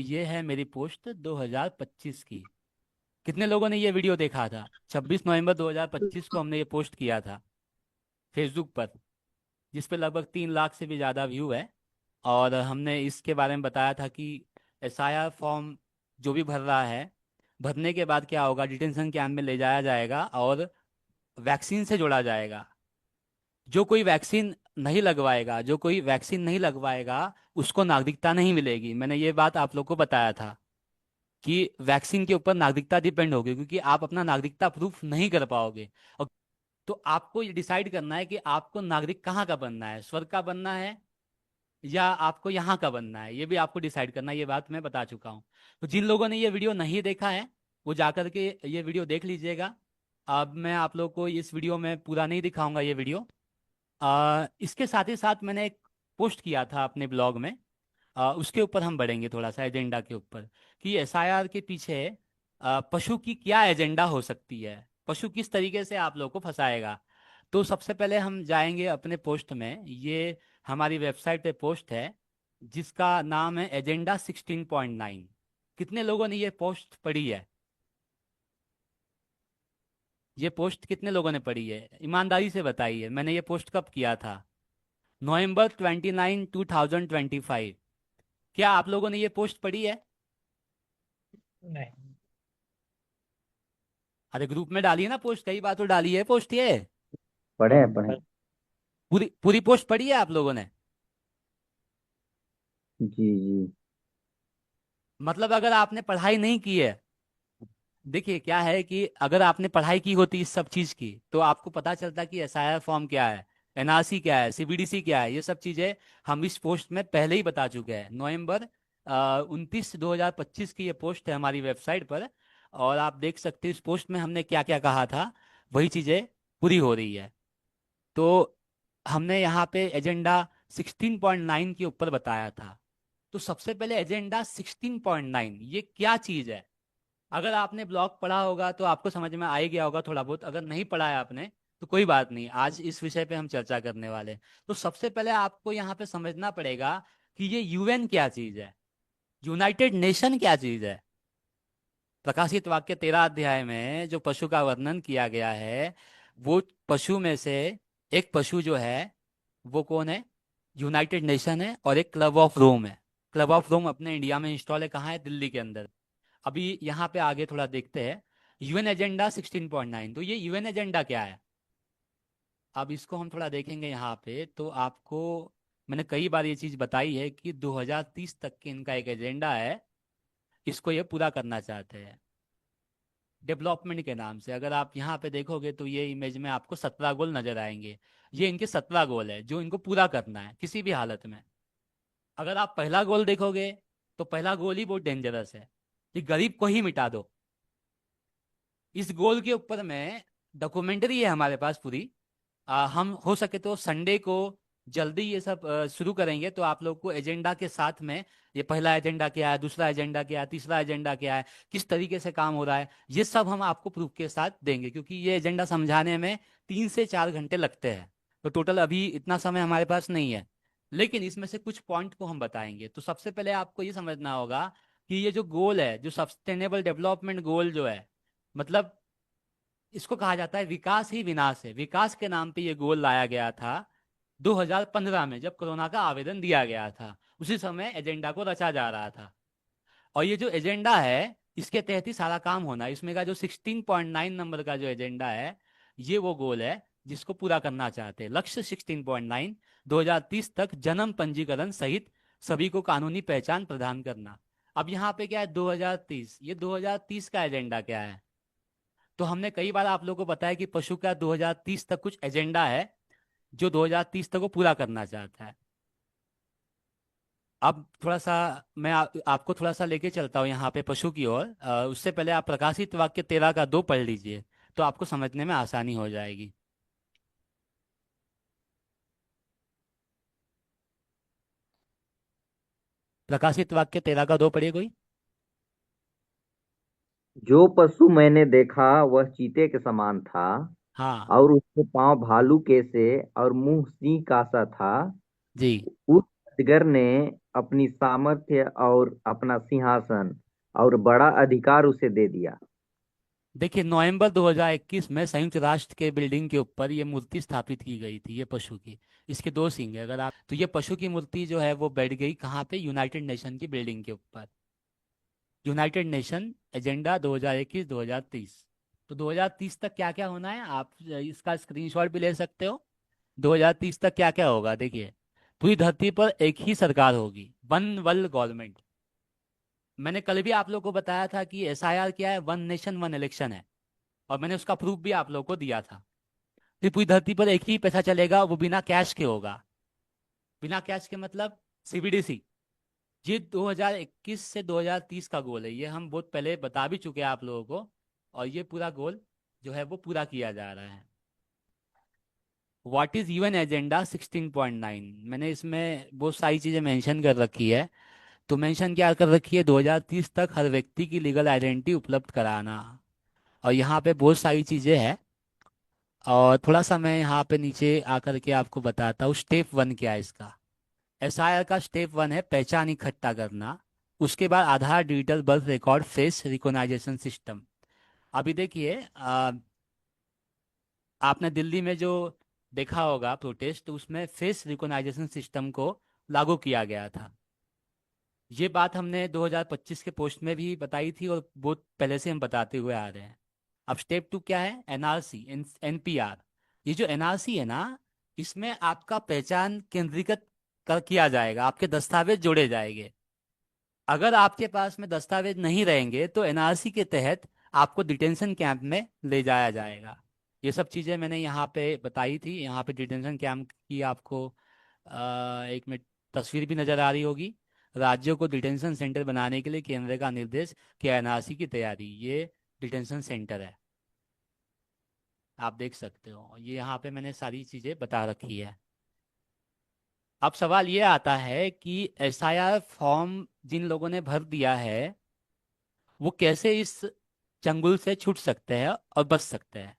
ये है मेरी पोस्ट 2025 की। कितने लोगों ने ये वीडियो देखा था? 26 नवंबर 2025 को हमने ये पोस्ट किया था फेसबुक पर, जिस पे लगभग 3 लाख से भी ज़्यादा व्यू है। और हमने इसके बारे में बताया था कि एसआईआर फॉर्म जो भी भर रहा है, भरने के बाद क्या होगा, डिटेंशन कैंप में ले जाया जाएगा और वैक्सीन से जोड़ा जाएगा। जो कोई वैक्सीन नहीं लगवाएगा उसको नागरिकता नहीं मिलेगी। मैंने ये बात आप लोग को बताया था कि वैक्सीन के ऊपर नागरिकता डिपेंड होगी, क्योंकि आप अपना नागरिकता प्रूफ नहीं कर पाओगे। और तो आपको ये डिसाइड करना है कि आपको नागरिक कहाँ का बनना है, स्वर्ग का बनना है या आपको यहाँ का बनना है, ये भी आपको डिसाइड करना है। ये बात मैं बता चुका हूँ। तो जिन लोगों ने ये वीडियो नहीं देखा है वो जाकर के ये वीडियो देख लीजिएगा। अब मैं आप लोग को इस वीडियो में पूरा नहीं दिखाऊंगा ये वीडियो। इसके साथ ही साथ मैंने एक पोस्ट किया था अपने ब्लॉग में। उसके ऊपर हम बढ़ेंगे थोड़ा सा एजेंडा के ऊपर, कि एसआईआर के पीछे पशु की क्या एजेंडा हो सकती है, पशु किस तरीके से आप लोग को फंसाएगा। तो सबसे पहले हम जाएंगे अपने पोस्ट में। ये हमारी वेबसाइट पे पोस्ट है जिसका नाम है एजेंडा 16.9। कितने लोगों ने ये पोस्ट पढ़ी है? ये पोस्ट कितने लोगों ने पढ़ी है, ईमानदारी से बताइए। मैंने ये पोस्ट कब किया था? November 29, 2025। क्या आप लोगों ने ये पोस्ट पढ़ी है? नहीं। अरे ग्रुप में डालिए ना पोस्ट, कई बार तो डाली है पोस्ट ये। पढ़े हैं पढ़े हैं। पूरी पूरी पोस्ट पढ़ी है आप लोगों ने? जी जी। मतलब अगर आपने पढ़ाई नहीं की है, देखिए क्या है कि अगर आपने पढ़ाई की होती इस सब चीज की तो आपको पता चलता कि एसआईआर फॉर्म क्या है, एनआरसी क्या है, सीबीडीसी क्या है। ये सब चीजें हम इस पोस्ट में पहले ही बता चुके हैं। नवंबर 29, 2025 की ये पोस्ट है हमारी वेबसाइट पर। और आप देख सकते हैं इस पोस्ट में हमने क्या क्या कहा था, वही चीजें पूरी हो रही है। तो हमने यहाँ पे एजेंडा 16.9 के ऊपर बताया था। तो सबसे पहले एजेंडा 16.9 ये क्या चीज है? अगर आपने ब्लॉग पढ़ा होगा तो आपको समझ में आ ही गया होगा थोड़ा बहुत। अगर नहीं पढ़ा है आपने तो कोई बात नहीं, आज इस विषय पे हम चर्चा करने वाले हैं। तो सबसे पहले आपको यहाँ पे समझना पड़ेगा कि ये यूएन क्या चीज है, यूनाइटेड नेशन क्या चीज है। प्रकाशित वाक्य 13 अध्याय में जो पशु का वर्णन किया गया है, वो पशु में से एक पशु जो है वो कौन है? यूनाइटेड नेशन है और एक क्लब ऑफ रोम है। क्लब ऑफ रोम अपने इंडिया में इंस्टॉल है, कहाँ है? दिल्ली के अंदर। अभी यहाँ पे आगे थोड़ा देखते हैं यूएन एजेंडा 16.9। तो ये यूएन एजेंडा क्या है, अब इसको हम थोड़ा देखेंगे यहाँ पे। तो आपको मैंने कई बार ये चीज़ बताई है कि 2030 तक के इनका एक एजेंडा है, इसको ये पूरा करना चाहते हैं डेवलपमेंट के नाम से। अगर आप यहाँ पे देखोगे तो ये इमेज में आपको 17 गोल नजर आएंगे। ये इनके 17 गोल है जो इनको पूरा करना है किसी भी हालत में। अगर आप पहला गोल देखोगे तो पहला गोल ही बहुत डेंजरस है कि गरीब को ही मिटा दो। इस गोल के ऊपर में डॉक्यूमेंट्री है हमारे पास पूरी। हम हो सके तो संडे को जल्दी ये सब शुरू करेंगे, तो आप लोग को एजेंडा के साथ में ये पहला एजेंडा क्या है, दूसरा एजेंडा क्या है, तीसरा एजेंडा क्या है, किस तरीके से काम हो रहा है, ये सब हम आपको प्रूफ के साथ देंगे। क्योंकि ये एजेंडा समझाने में 3 से 4 घंटे लगते हैं। तो टोटल अभी इतना समय हमारे पास नहीं है, लेकिन इसमें से कुछ पॉइंट को हम बताएंगे। तो सबसे पहले आपको ये समझना होगा कि ये जो गोल है, जो सस्टेनेबल डेवलपमेंट गोल जो है, मतलब इसको कहा जाता है विकास ही विनाश है। विकास के नाम पे ये गोल लाया गया था 2015 में, जब कोरोना का आवेदन दिया गया था। उसी समय एजेंडा को रचा जा रहा था। और ये जो एजेंडा है इसके तहत ही सारा काम होना है। इसमें का जो 16.9 नंबर का जो एजेंडा है, ये वो गोल है जिसको पूरा करना चाहते हैं। लक्ष्य 16.9, 2030 तक जन्म पंजीकरण सहित सभी को कानूनी पहचान प्रदान करना। अब यहाँ पे क्या है 2030, ये 2030 का एजेंडा क्या है? तो हमने कई बार आप लोगों को बताया कि पशु का 2030 तक कुछ एजेंडा है जो 2030 तक को पूरा करना चाहता है। अब थोड़ा सा मैं आपको थोड़ा सा लेके चलता हूँ यहाँ पे पशु की ओर। उससे पहले आप प्रकाशित वाक्य 13 का 2 पढ़ लीजिए, तो आपको समझने में आसानी हो जाएगी। प्रकाशित वाक्य 13 का 2 पढ़िए कोई। जो पशु मैंने देखा वह चीते के समान था, हाँ और उसके पांव भालू के से और मुंह सिंह का सा था। जी। उस अजगर ने अपनी सामर्थ्य और अपना सिंहासन और बड़ा अधिकार उसे दे दिया। देखिए, नवंबर 2021 में संयुक्त राष्ट्र के बिल्डिंग के ऊपर ये मूर्ति स्थापित की गई थी, ये पशु की। इसके दो सींग है, अगर आप तो ये पशु की मूर्ति जो है वो बैठ गई कहाँ पे, यूनाइटेड नेशन की बिल्डिंग के ऊपर। United nation agenda 2021-2030। तो 2030 तक क्या क्या होना है, आप इसका स्क्रीनशॉट भी ले सकते हो। 2030 तक क्या क्या होगा, देखिए। पूरी धरती पर एक ही सरकार होगी, वन वर्ल्ड गवर्नमेंट। मैंने कल भी आप लोग को बताया था कि एसआईआर क्या है, वन नेशन वन इलेक्शन है। और मैंने उसका प्रूफ भी आप लोग को दिया था। फिर पूरी धरती पर एक ही पैसा चलेगा, वो बिना कैश के होगा। बिना कैश के मतलब सीबीडीसी। ये 2021 से 2030 का गोल है, ये हम बहुत पहले बता भी चुके हैं आप लोगों को। और ये पूरा गोल जो है वो पूरा किया जा रहा है। व्हाट इज यूएन एजेंडा 16.9, मैंने इसमें बहुत सारी चीज़ें मेंशन कर रखी है। तो मेंशन क्या कर रखी है, 2030 तक हर व्यक्ति की लीगल आइडेंटिटी उपलब्ध कराना। और यहाँ पे बहुत सारी चीज़ें हैं। और थोड़ा सा मैं यहाँ पे नीचे आकर के आपको बताता हूँ स्टेप वन क्या है इसका। एसआईआर का स्टेप वन है पहचान इकट्ठा करना। उसके बाद Aadhaar, digital birth record, face recognition system. अभी देखिए, आपने दिल्ली में जो देखा होगा प्रोटेस्ट, तो उसमें फेस रिकॉग्नाइजेशन सिस्टम को लागू किया गया था। ये बात हमने 2025 के पोस्ट में भी बताई थी और बहुत पहले से हम बताते हुए आ रहे हैं। अब स्टेप टू क्या है, एनआरसी, एनपीआर। ये जो एनआरसी है ना, इसमें आपका पहचान केंद्रीकृत कर किया जाएगा, आपके दस्तावेज जोड़े जाएंगे। अगर आपके पास में दस्तावेज नहीं रहेंगे तो एनआरसी के तहत आपको डिटेंशन कैंप में ले जाया जाएगा। ये सब चीज़ें मैंने यहाँ पे बताई थी। यहाँ पे डिटेंशन कैंप की आपको एक मिनट तस्वीर भी नज़र आ रही होगी। राज्यों को डिटेंशन सेंटर बनाने के लिए केंद्र का निर्देश कि एनआरसी की तैयारी, ये डिटेंशन सेंटर है। आप देख सकते हो, ये यहाँ पे मैंने सारी चीज़ें बता रखी है। अब सवाल ये आता है कि एसआईआर फॉर्म जिन लोगों ने भर दिया है वो कैसे इस चंगुल से छूट सकते हैं और बच सकते हैं।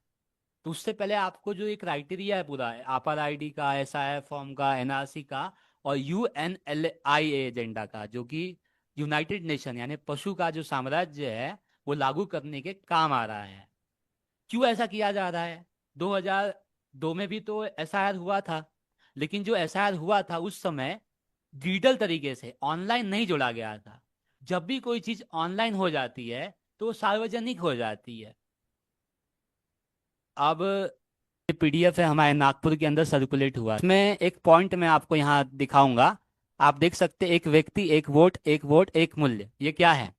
तो उससे पहले आपको जो एक क्राइटेरिया है पूरा, आपार आईडी का, एसआईआर फॉर्म का, एनआरसी का, और यूएनएलआई एजेंडा का, जो कि यूनाइटेड नेशन यानी पशु का जो साम्राज्य है वो लागू करने के काम आ रहा है। क्यों ऐसा किया जा रहा है, 2002 में भी तो एसआईआर हुआ था। लेकिन जो एसआईआर हुआ था उस समय डिजिटल तरीके से ऑनलाइन नहीं जोड़ा गया था। जब भी कोई चीज ऑनलाइन हो जाती है तो वो सार्वजनिक हो जाती है। अब ये पीडीएफ है, हमारे नागपुर के अंदर सर्कुलेट हुआ, इसमें एक पॉइंट मैं आपको यहाँ दिखाऊंगा। आप देख सकते हैं, एक व्यक्ति एक वोट, एक वोट एक मूल्य। ये क्या है,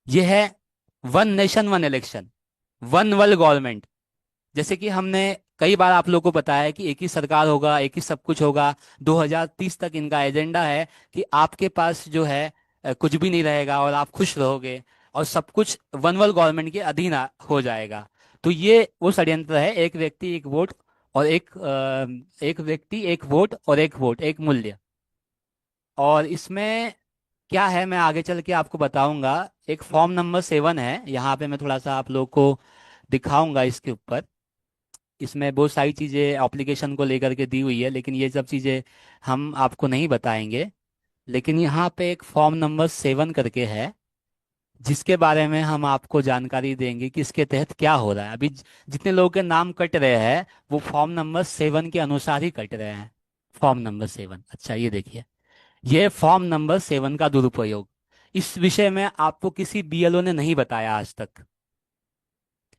ये है one nation one election, one world government. जैसे कि हमने कई बार आप लोगों को बताया है कि एक ही सरकार होगा, एक ही सब कुछ होगा। 2030 तक इनका एजेंडा है कि आपके पास जो है कुछ भी नहीं रहेगा और आप खुश रहोगे। और सब कुछ वन वर्ल्ड गवर्नमेंट के अधीन हो जाएगा। तो ये वो षड्यंत्र है, एक व्यक्ति एक वोट, और एक व्यक्ति एक वोट और एक वोट एक मूल्य। और इसमें क्या है मैं आगे चल के आपको बताऊंगा। एक फॉर्म नंबर 7 है, यहाँ पे मैं थोड़ा सा आप लोग को दिखाऊंगा इसके ऊपर। इसमें बहुत सारी चीज़ें एप्लीकेशन को लेकर के दी हुई है, लेकिन ये सब चीज़ें हम आपको नहीं बताएंगे। लेकिन यहाँ पे एक फॉर्म नंबर 7 करके है, जिसके बारे में हम आपको जानकारी देंगे कि इसके तहत क्या हो रहा है। अभी जितने लोगों के नाम कट रहे हैं वो फॉर्म नंबर 7 के अनुसार ही कट रहे हैं। फॉर्म नंबर 7, अच्छा ये देखिए, ये फॉर्म नंबर 7 का दुरुपयोग। इस विषय में आपको किसी बीएलओ ने नहीं बताया आज तक।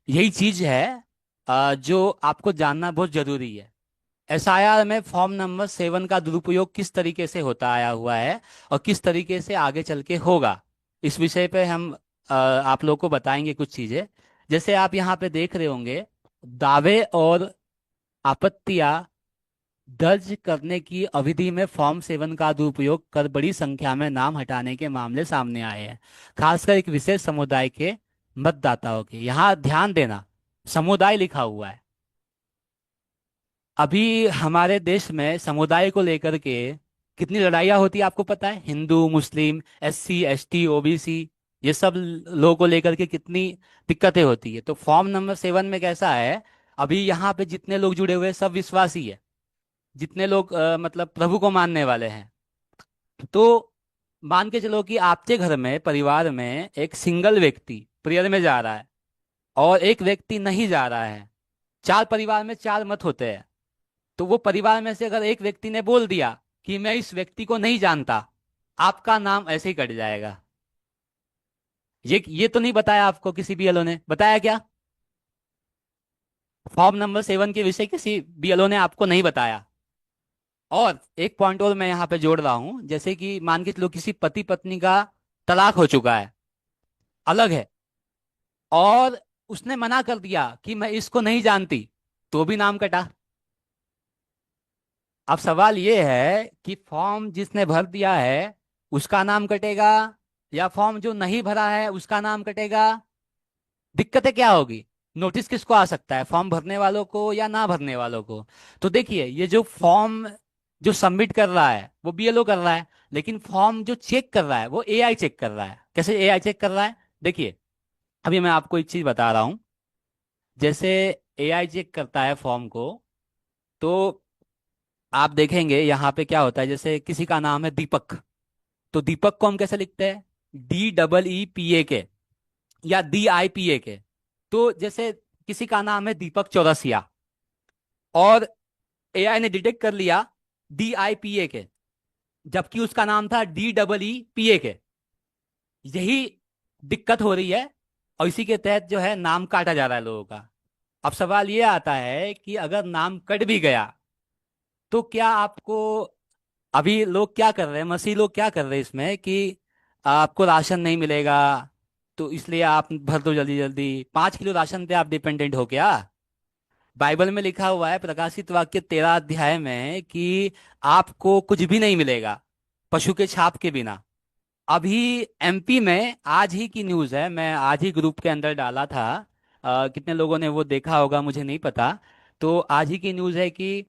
यही चीज है जो आपको जानना बहुत जरूरी है। एसआईआर में फॉर्म नंबर 7 का दुरुपयोग किस तरीके से होता आया हुआ है और किस तरीके से आगे चल के होगा, इस विषय पे हम आप लोग को बताएंगे कुछ चीजें। जैसे आप यहाँ पे देख रहे होंगे, दावे और आपत्तियां दर्ज करने की अवधि में फॉर्म 7 का दुरुपयोग कर बड़ी संख्या में नाम हटाने के मामले सामने आए हैं, खासकर एक विशेष समुदाय के मतदाताओं के। यहाँ ध्यान देना, समुदाय लिखा हुआ है। अभी हमारे देश में समुदाय को लेकर के कितनी लड़ाइयाँ होती है आपको पता है, हिंदू मुस्लिम एससी एसटी ओबीसी, ये सब लोगों को लेकर के कितनी दिक्कतें होती है। तो फॉर्म नंबर 7 में कैसा है, अभी यहाँ पे जितने लोग जुड़े हुए हैं सब विश्वासी है। जितने लोग मतलब प्रभु को मानने वाले हैं, तो मान के चलो कि आपके घर में परिवार में एक सिंगल व्यक्ति प्रेयर में जा रहा है और एक व्यक्ति नहीं जा रहा है। चार परिवार में चार मत होते हैं। तो वो परिवार में से अगर एक व्यक्ति ने बोल दिया कि मैं इस व्यक्ति को नहीं जानता, आपका नाम ऐसे ही कट जाएगा। ये तो नहीं बताया आपको किसी बीएलओ ने, बताया क्या? फॉर्म नंबर 7 के विषय किसी बीएलओ ने आपको नहीं बताया। और एक पॉइंट और मैं यहाँ पे जोड़ रहा हूं, जैसे कि मान के चलो किसी पति पत्नी का तलाक हो चुका है, अलग है, और उसने मना कर दिया कि मैं इसको नहीं जानती, तो भी नाम कटा। अब सवाल ये है कि फॉर्म जिसने भर दिया है उसका नाम कटेगा, या फॉर्म जो नहीं भरा है उसका नाम कटेगा? दिक्कतें क्या होगी? नोटिस किसको आ सकता है, फॉर्म भरने वालों को या ना भरने वालों को? तो देखिए, ये जो फॉर्म जो सबमिट कर रहा है वो बीएलओ कर रहा है, लेकिन फॉर्म जो चेक कर रहा है वो एआई चेक कर रहा है। कैसे एआई चेक कर रहा है? देखिए, अभी मैं आपको एक चीज बता रहा हूं। जैसे एआई चेक करता है फॉर्म को, तो आप देखेंगे यहाँ पे क्या होता है। जैसे किसी का नाम है दीपक, तो दीपक को हम कैसे लिखते हैं? DEEPAK, या DIPAK। तो जैसे किसी का नाम है दीपक चौरसिया, और एआई ने डिटेक्ट कर लिया DIPAK, जबकि उसका नाम था DEEPAK। यही दिक्कत हो रही है, और इसी के तहत जो है नाम काटा जा रहा है लोगों का। अब सवाल ये आता है कि अगर नाम कट भी गया तो क्या आपको, अभी लोग क्या कर रहे हैं, मसीह लोग क्या कर रहे हैं इसमें कि आपको राशन नहीं मिलेगा, तो इसलिए आप भर दो जल्दी जल्दी। 5 किलो राशन पे आप डिपेंडेंट हो क्या? बाइबल में लिखा हुआ है प्रकाशित वाक्य 13 अध्याय में कि आपको कुछ भी नहीं मिलेगा पशु के छाप के बिना। अभी एमपी में आज ही की न्यूज़ है, मैं आज ही ग्रुप के अंदर डाला था। कितने लोगों ने वो देखा होगा मुझे नहीं पता। तो आज ही की न्यूज़ है कि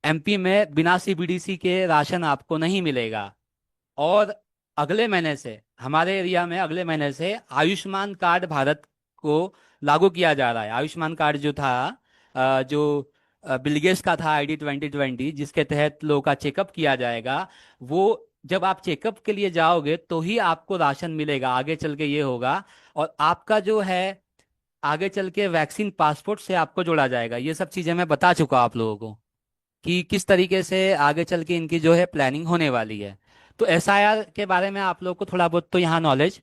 एमपी में बिना सीबीडीसी के राशन आपको नहीं मिलेगा। और अगले महीने से हमारे एरिया में अगले महीने से आयुष्मान कार्ड भारत को लागू किया जा रहा है। आयुष्मान कार्ड जो था, जो बिल गेट्स का था, ID 2020, जिसके तहत लोगों का चेकअप किया जाएगा। वो जब आप चेकअप के लिए जाओगे तो ही आपको राशन मिलेगा, आगे चल के ये होगा। और आपका जो है आगे चल के वैक्सीन पासपोर्ट से आपको जोड़ा जाएगा। ये सब चीजें मैं बता चुका आप लोगों को कि किस तरीके से आगे चल के इनकी जो है प्लानिंग होने वाली है। तो एसआईआर के बारे में आप लोग को थोड़ा बहुत तो यहाँ नॉलेज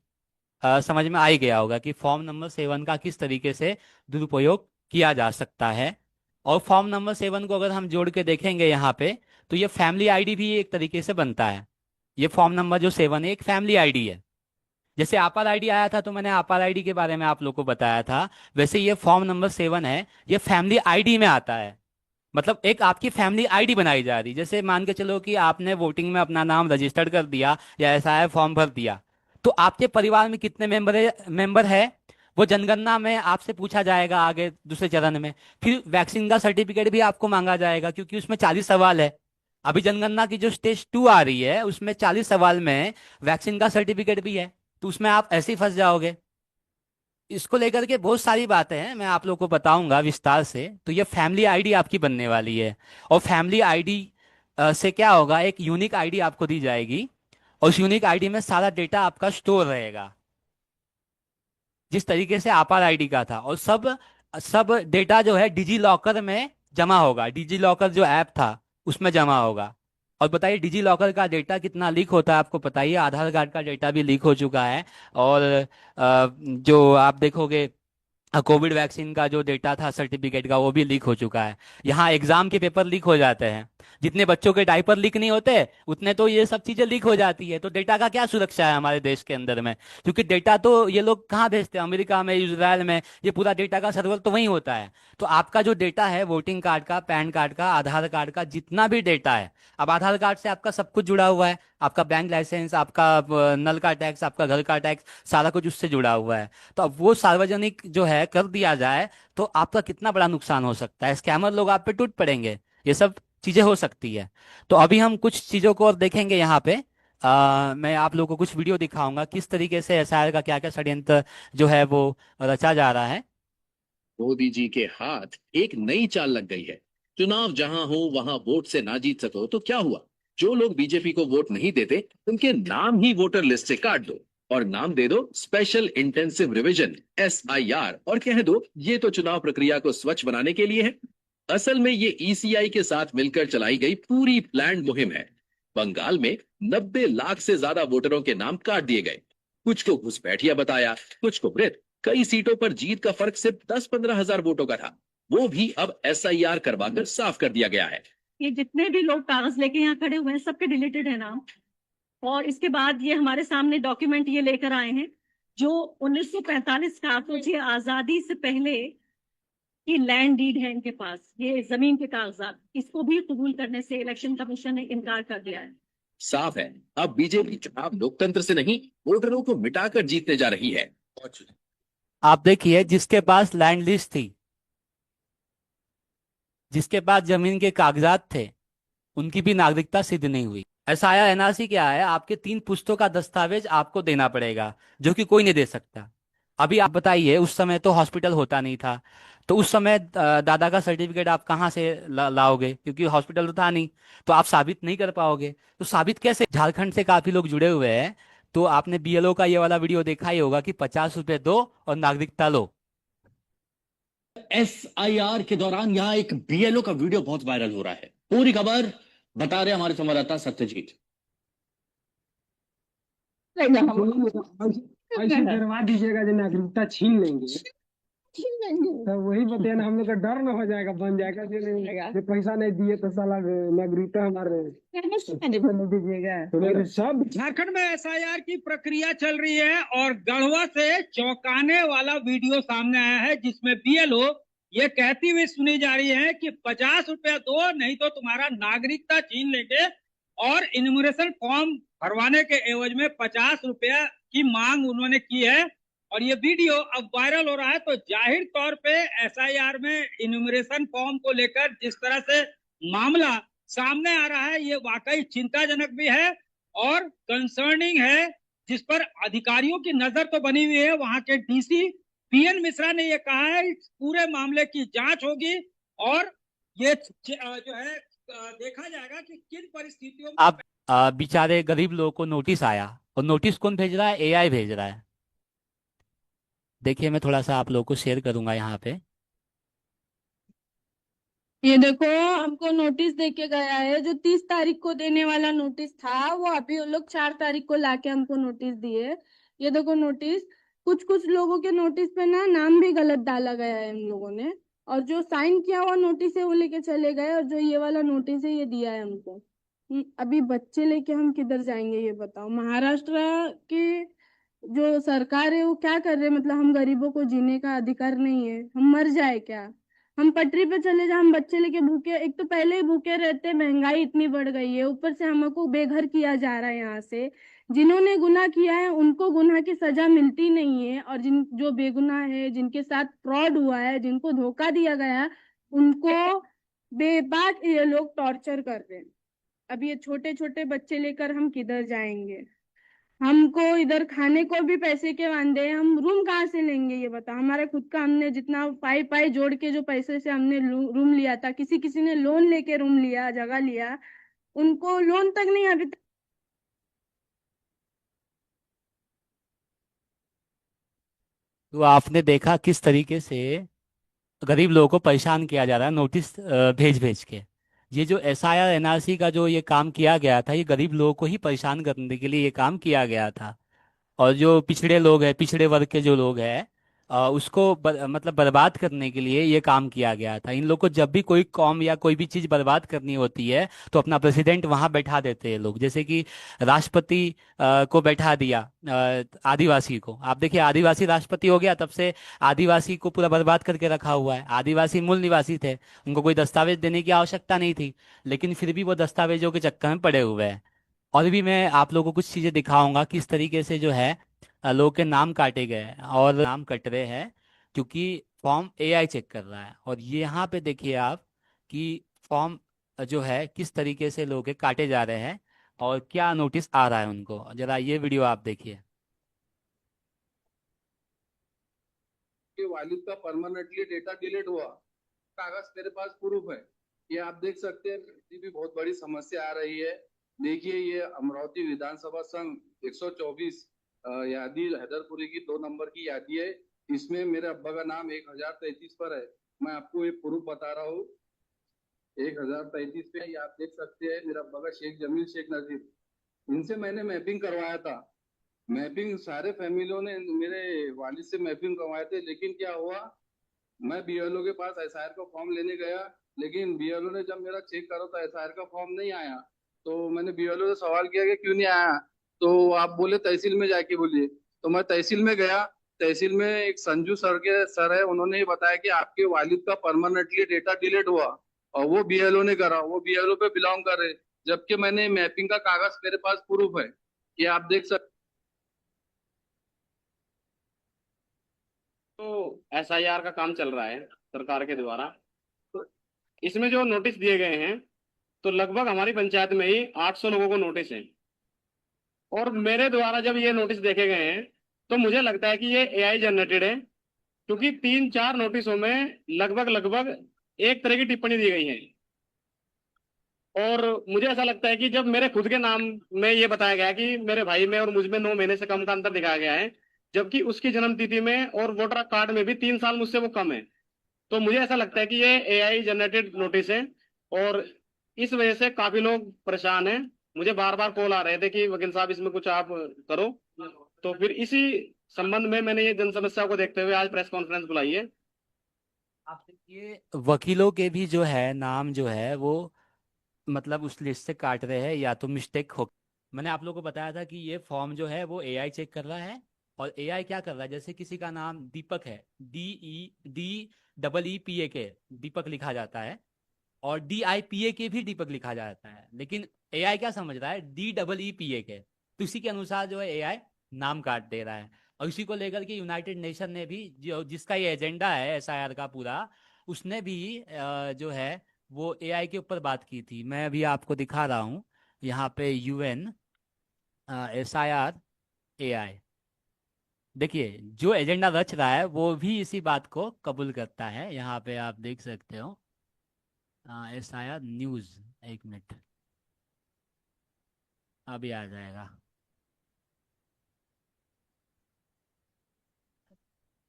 समझ में आ ही गया होगा कि फॉर्म नंबर 7 का किस तरीके से दुरुपयोग किया जा सकता है। और फॉर्म नंबर 7 को अगर हम जोड़ के देखेंगे यहाँ पे, तो ये फैमिली आईडी भी एक तरीके से बनता है। ये फॉर्म नंबर जो 7 है एक फैमिली आईडी है। जैसे आपार आईडी आया था तो मैंने आपार आईडी के बारे में आप लोग को बताया था, वैसे ये फॉर्म नंबर 7 है, ये फैमिली आईडी में आता है। मतलब एक आपकी फैमिली आईडी बनाई जा रही। जैसे मान के चलो कि आपने वोटिंग में अपना नाम रजिस्टर्ड कर दिया या एसआईआर फॉर्म भर दिया, तो आपके परिवार में कितने मेंबर है वो जनगणना में आपसे पूछा जाएगा आगे दूसरे चरण में। फिर वैक्सीन का सर्टिफिकेट भी आपको मांगा जाएगा, क्योंकि उसमें 40 सवाल है। अभी जनगणना की जो स्टेज 2 आ रही है उसमें 40 सवाल में वैक्सीन का सर्टिफिकेट भी है, तो उसमें आप ऐसे ही फंस जाओगे। इसको लेकर के बहुत सारी बातें हैं, मैं आप लोग को बताऊंगा विस्तार से। तो ये फैमिली आईडी आपकी बनने वाली है। और फैमिली आईडी से क्या होगा, एक यूनिक आईडी आपको दी जाएगी, और उस यूनिक आईडी में सारा डेटा आपका स्टोर रहेगा, जिस तरीके से आपार आईडी का था। और सब सब डेटा जो है डिजी लॉकर में जमा होगा, डिजी लॉकर जो ऐप था उसमें जमा होगा। और बताइए डिजी लॉकर का डेटा कितना लीक होता है आपको पता ही है। आधार कार्ड का डेटा भी लीक हो चुका है। और जो आप देखोगे कोविड वैक्सीन का जो डेटा था सर्टिफिकेट का वो भी लीक हो चुका है। यहाँ एग्जाम के पेपर लीक हो जाते हैं, जितने बच्चों के डायपर लीक नहीं होते उतने तो ये सब चीजें लीक हो जाती है। तो डेटा का क्या सुरक्षा है हमारे देश के अंदर में? क्योंकि डेटा तो ये लोग कहाँ भेजते हैं, अमेरिका में, इजराइल में, ये पूरा डेटा का सर्वर तो वहीं होता है। तो आपका जो डेटा है वोटिंग कार्ड का, पैन कार्ड का, आधार कार्ड का, जितना भी डेटा है, अब आधार कार्ड से आपका सब कुछ जुड़ा हुआ है, आपका बैंक लाइसेंस, आपका नल का टैक्स, आपका घर का टैक्स, सारा कुछ उससे जुड़ा हुआ है। तो अब वो सार्वजनिक जो है कर दिया जाए तो आपका कितना बड़ा नुकसान हो सकता है। स्कैमर लोग आप पे टूट पड़ेंगे, ये सब चीजें हो सकती है। तो अभी हम कुछ चीजों को और देखेंगे यहाँ पे। मैं आप लोगों को कुछ वीडियो दिखाऊंगा किस तरीके से एसआईआर का क्या क्या षड्यंत्र जो है वो रचा जा रहा है। मोदी जी के हाथ एक नई चाल लग गई है। चुनाव जहां हो वहां वोट से ना जीत सको तो क्या हुआ? जो लोग बीजेपी को वोट नहीं देते उनके नाम ही वोटर लिस्ट से काट दो और नाम दे दो स्पेशल इंटेंसिव रिवीजन SIR और कह दो ये तो चुनाव प्रक्रिया को स्वच्छ बनाने के लिए है। असल में ये ECI के साथ मिलकर चलाई गई पूरी प्लान्ड मुहिम है। बंगाल में 90 लाख से ज्यादा वोटरों के नाम काट दिए गए। कुछ को घुसपैठिया बताया, कुछ को मृत। कई सीटों पर जीत का फर्क सिर्फ 10-15 हजार वोटों का था, वो भी अब SIR करवाकर साफ कर दिया गया है। ये जितने भी लोग कागज लेके यहाँ खड़े हुए हैं सबके डिलीटेड है नाम। और इसके बाद ये हमारे सामने डॉक्यूमेंट ये लेकर आए हैं जो 1945 का, सोचिए आजादी से पहले की लैंड डीड है इनके पास, ये जमीन के कागजात, इसको भी कबूल करने से इलेक्शन कमीशन ने इनकार कर दिया है। साफ है अब बीजेपी चुनाव लोकतंत्र से नहीं वोटरों को मिटाकर जीतने जा रही है। आप देखिए, जिसके पास लैंड लिस्ट थी, जिसके पास जमीन के कागजात थे, उनकी भी नागरिकता सिद्ध नहीं हुई। SIR NRC क्या है? आपके 3 पुश्तों का दस्तावेज आपको देना पड़ेगा, जो कि कोई नहीं दे सकता। अभी आप बताइए, उस समय तो हॉस्पिटल होता नहीं था, तो उस समय दादा का सर्टिफिकेट आप कहाँ से लाओगे? क्योंकि हॉस्पिटल तो था नहीं, तो आप साबित नहीं कर पाओगे। तो साबित कैसे? झारखंड से काफी लोग जुड़े हुए हैं, तो आपने BLO का ये वाला वीडियो देखा ही होगा कि 50 रुपए दो और नागरिकता लो। SIR के दौरान यहाँ एक BLO का वीडियो बहुत वायरल हो रहा है। पूरी खबर बता रहे हमारे संवाददाता सत्यजीत। ऐसे करवा दीजिएगा जो नागरिकता छीन लेंगे, तो वही बताया ना, हम लोग का डर न हो जाएगा, बन जाएगा जो पैसा नहीं दिए तो साला नागरिकता हमारे बन दीजिएगा। तो सब झारखंड में SIR की प्रक्रिया चल रही है और गढ़वा से चौंकाने वाला वीडियो सामने आया है जिसमें BLO ये कहती हुई सुनी जा रही है कि 50 रुपया दो नहीं तो तुम्हारा नागरिकता छीन लेंगे, और इन्यूमरेशन फॉर्म भरवाने के एवज में 50 रुपया की मांग उन्होंने की है। और ये वीडियो अब वायरल हो रहा है, तो जाहिर तौर पे SIR में इन्यूमरेशन फॉर्म को लेकर जिस तरह से मामला सामने आ रहा है ये वाकई चिंताजनक भी है और कंसर्निंग है, जिस पर अधिकारियों की नजर तो बनी हुई है। वहां के DC PN मिश्रा ने ये कहा है इस पूरे मामले की जांच होगी और ये जो है देखा जाएगा कि किन परिस्थितियों में। अब बेचारे गरीब लोगों को नोटिस आया, और नोटिस कौन भेज रहा है? AI भेज रहा है। देखिए, मैं थोड़ा सा आप लोगों को शेयर करूंगा यहाँ पे। ये देखो, हमको नोटिस दे के गया है, जो 30 तारीख को देने वाला नोटिस था वो अभी वो लोग 4 तारीख को लाके हमको नोटिस दिए। ये देखो नोटिस, कुछ कुछ लोगों के नोटिस पे ना नाम भी गलत डाला गया है हम लोगों ने, और जो साइन किया हुआ नोटिस है वो लेके चले गए, और जो ये वाला नोटिस है ये दिया है हमको। अभी बच्चे लेके हम किधर जाएंगे ये बताओ? महाराष्ट्र की जो सरकार है वो क्या कर रहे हैं? मतलब हम गरीबों को जीने का अधिकार नहीं है? हम मर जाए क्या? हम पटरी पे चले जाए, हम बच्चे लेके भूखे, एक तो पहले ही भूखे रहते, महंगाई इतनी बढ़ गई है, ऊपर से हमको बेघर किया जा रहा है यहाँ से। जिन्होंने गुनाह किया है उनको गुनाह की सजा मिलती नहीं है, और जिन जो बेगुनाह है, जिनके साथ फ्रॉड हुआ है, जिनको धोखा दिया गया है, उनको बेबाक ये लोग टॉर्चर कर रहे हैं। अब ये छोटे छोटे बच्चे लेकर हम किधर जाएंगे? हमको इधर खाने को भी पैसे के वांदे हैं, हम रूम कहाँ से लेंगे ये बता? हमारा खुद का, हमने जितना पाई पाई जोड़ के जो पैसे से हमने रूम लिया था, किसी किसी ने लोन लेके रूम लिया, जगह लिया, उनको लोन तक नहीं अभी तक। तो आपने देखा किस तरीके से गरीब लोगों को परेशान किया जा रहा है, नोटिस भेज भेज के। ये जो SIR NRC का जो ये काम किया गया था, ये गरीब लोगों को ही परेशान करने के लिए ये काम किया गया था। और जो पिछड़े लोग हैं, पिछड़े वर्ग के जो लोग हैं, उसको मतलब बर्बाद करने के लिए ये काम किया गया था। इन लोग को जब भी कोई कौम या कोई भी चीज़ बर्बाद करनी होती है तो अपना प्रेसिडेंट वहां बैठा देते हैं लोग, जैसे कि राष्ट्रपति को बैठा दिया आदिवासी को। आप देखिए, आदिवासी राष्ट्रपति हो गया, तब से आदिवासी को पूरा बर्बाद करके रखा हुआ है। आदिवासी मूल निवासी थे, उनको कोई दस्तावेज देने की आवश्यकता नहीं थी, लेकिन फिर भी वो दस्तावेजों के चक्कर में पड़े हुए हैं। और भी मैं आप लोगों को कुछ चीज़ें दिखाऊंगा किस तरीके से जो है लोगों के नाम काटे गए हैं, और नाम कट रहे हैं क्योंकि फॉर्म AI चेक कर रहा है। और ये यहाँ पे देखिए आप कि फॉर्म जो है किस तरीके से लोगों के काटे जा रहे हैं और क्या नोटिस आ रहा है उनको। जरा ये वीडियो आप देखिए। के वालिद का परमानेंटली डेटा डिलीट हुआ, कागज मेरे पास प्रूफ है। ये आप देख सकते हैं, भी बहुत बड़ी समस्या आ रही है। देखिए ये अमरावती विधानसभा संघ 124 यादी हैदरपुरी की 2 नंबर की यादी है। इसमें मेरे अब्बा का नाम 1033 पर है। मैं आपको एक प्रूफ बता रहा हूँ। 1033 पे ये आप देख सकते हैं मेरा अब्बा का शेख जमील शेख नजीर। इनसे मैंने मैपिंग करवाया था। मैपिंग सारे फैमिलियों ने मेरे वालिद से मैपिंग करवाए थे, लेकिन क्या हुआ, मैं बीएलओ के पास एसआईआर का फॉर्म लेने गया, लेकिन बीएलओ ने जब मेरा चेक करा तो एसआईआर का फॉर्म नहीं आया। तो मैंने बीएलओ से सवाल किया कि क्यों नहीं आया, तो आप बोले तहसील में जाके बोलिए। तो मैं तहसील में गया। तहसील में एक संजू सर है, उन्होंने ये बताया कि आपके वालिद का परमानेंटली डेटा डिलीट हुआ और वो बीएलओ ने करा, वो बीएलओ पे बिलोंग कर रहे। जबकि मैंने मैपिंग का कागज मेरे पास प्रूफ है, ये आप देख सकते। तो एसआईआर का काम चल रहा है सरकार के द्वारा। तो इसमें जो नोटिस दिए गए हैं, तो लगभग हमारी पंचायत में ही 800 लोगों को नोटिस है। और मेरे द्वारा जब ये नोटिस देखे गए हैं तो मुझे लगता है कि ये एआई जनरेटेड है, क्योंकि 3-4 नोटिसों में लगभग लगभग एक तरह की टिप्पणी दी गई है। और मुझे ऐसा लगता है कि जब मेरे खुद के नाम में ये बताया गया कि मेरे भाई में और मुझ में 9 महीने से कम का अंतर दिखाया गया है, जबकि उसकी जन्म तिथि में और वोटर कार्ड में भी 3 साल मुझसे वो कम है, तो मुझे ऐसा लगता है कि ये एआई जनरेटेड नोटिस है। और इस वजह से काफी लोग परेशान हैं। मुझे बार बार कॉल आ रहे थे कि वकील साहब इसमें कुछ आप करो। तो फिर इसी संबंध में मैंने ये जन समस्या को देखते हुए आज प्रेस कॉन्फ्रेंस बुलाई है। आप देखिए, वकीलों के भी जो है नाम जो है वो मतलब उस लिस्ट से काट रहे हैं, या तो मिस्टेक हो। मैंने आप लोगों को बताया था कि ये फॉर्म जो है वो एआई चेक कर रहा है। और एआई क्या कर रहा है, जैसे किसी का नाम दीपक है, DEEPAK दीपक लिखा जाता है, और DIPAK भी दीपक लिखा जाता है, लेकिन एआई क्या समझ रहा है, DEEPAK। तो इसी के अनुसार जो है एआई नाम काट दे रहा है। और इसी को लेकर के यूनाइटेड नेशन ने भी जिसका ये एजेंडा है एसआईआर का पूरा, उसने भी जो है वो एआई के ऊपर बात की थी। मैं अभी आपको दिखा रहा हूँ यहाँ पे UN SIR AI। देखिए, जो एजेंडा रच रहा है वो भी इसी बात को कबूल करता है। यहाँ पे आप देख सकते हो SIR न्यूज़। एक मिनट, अभी आ जाएगा।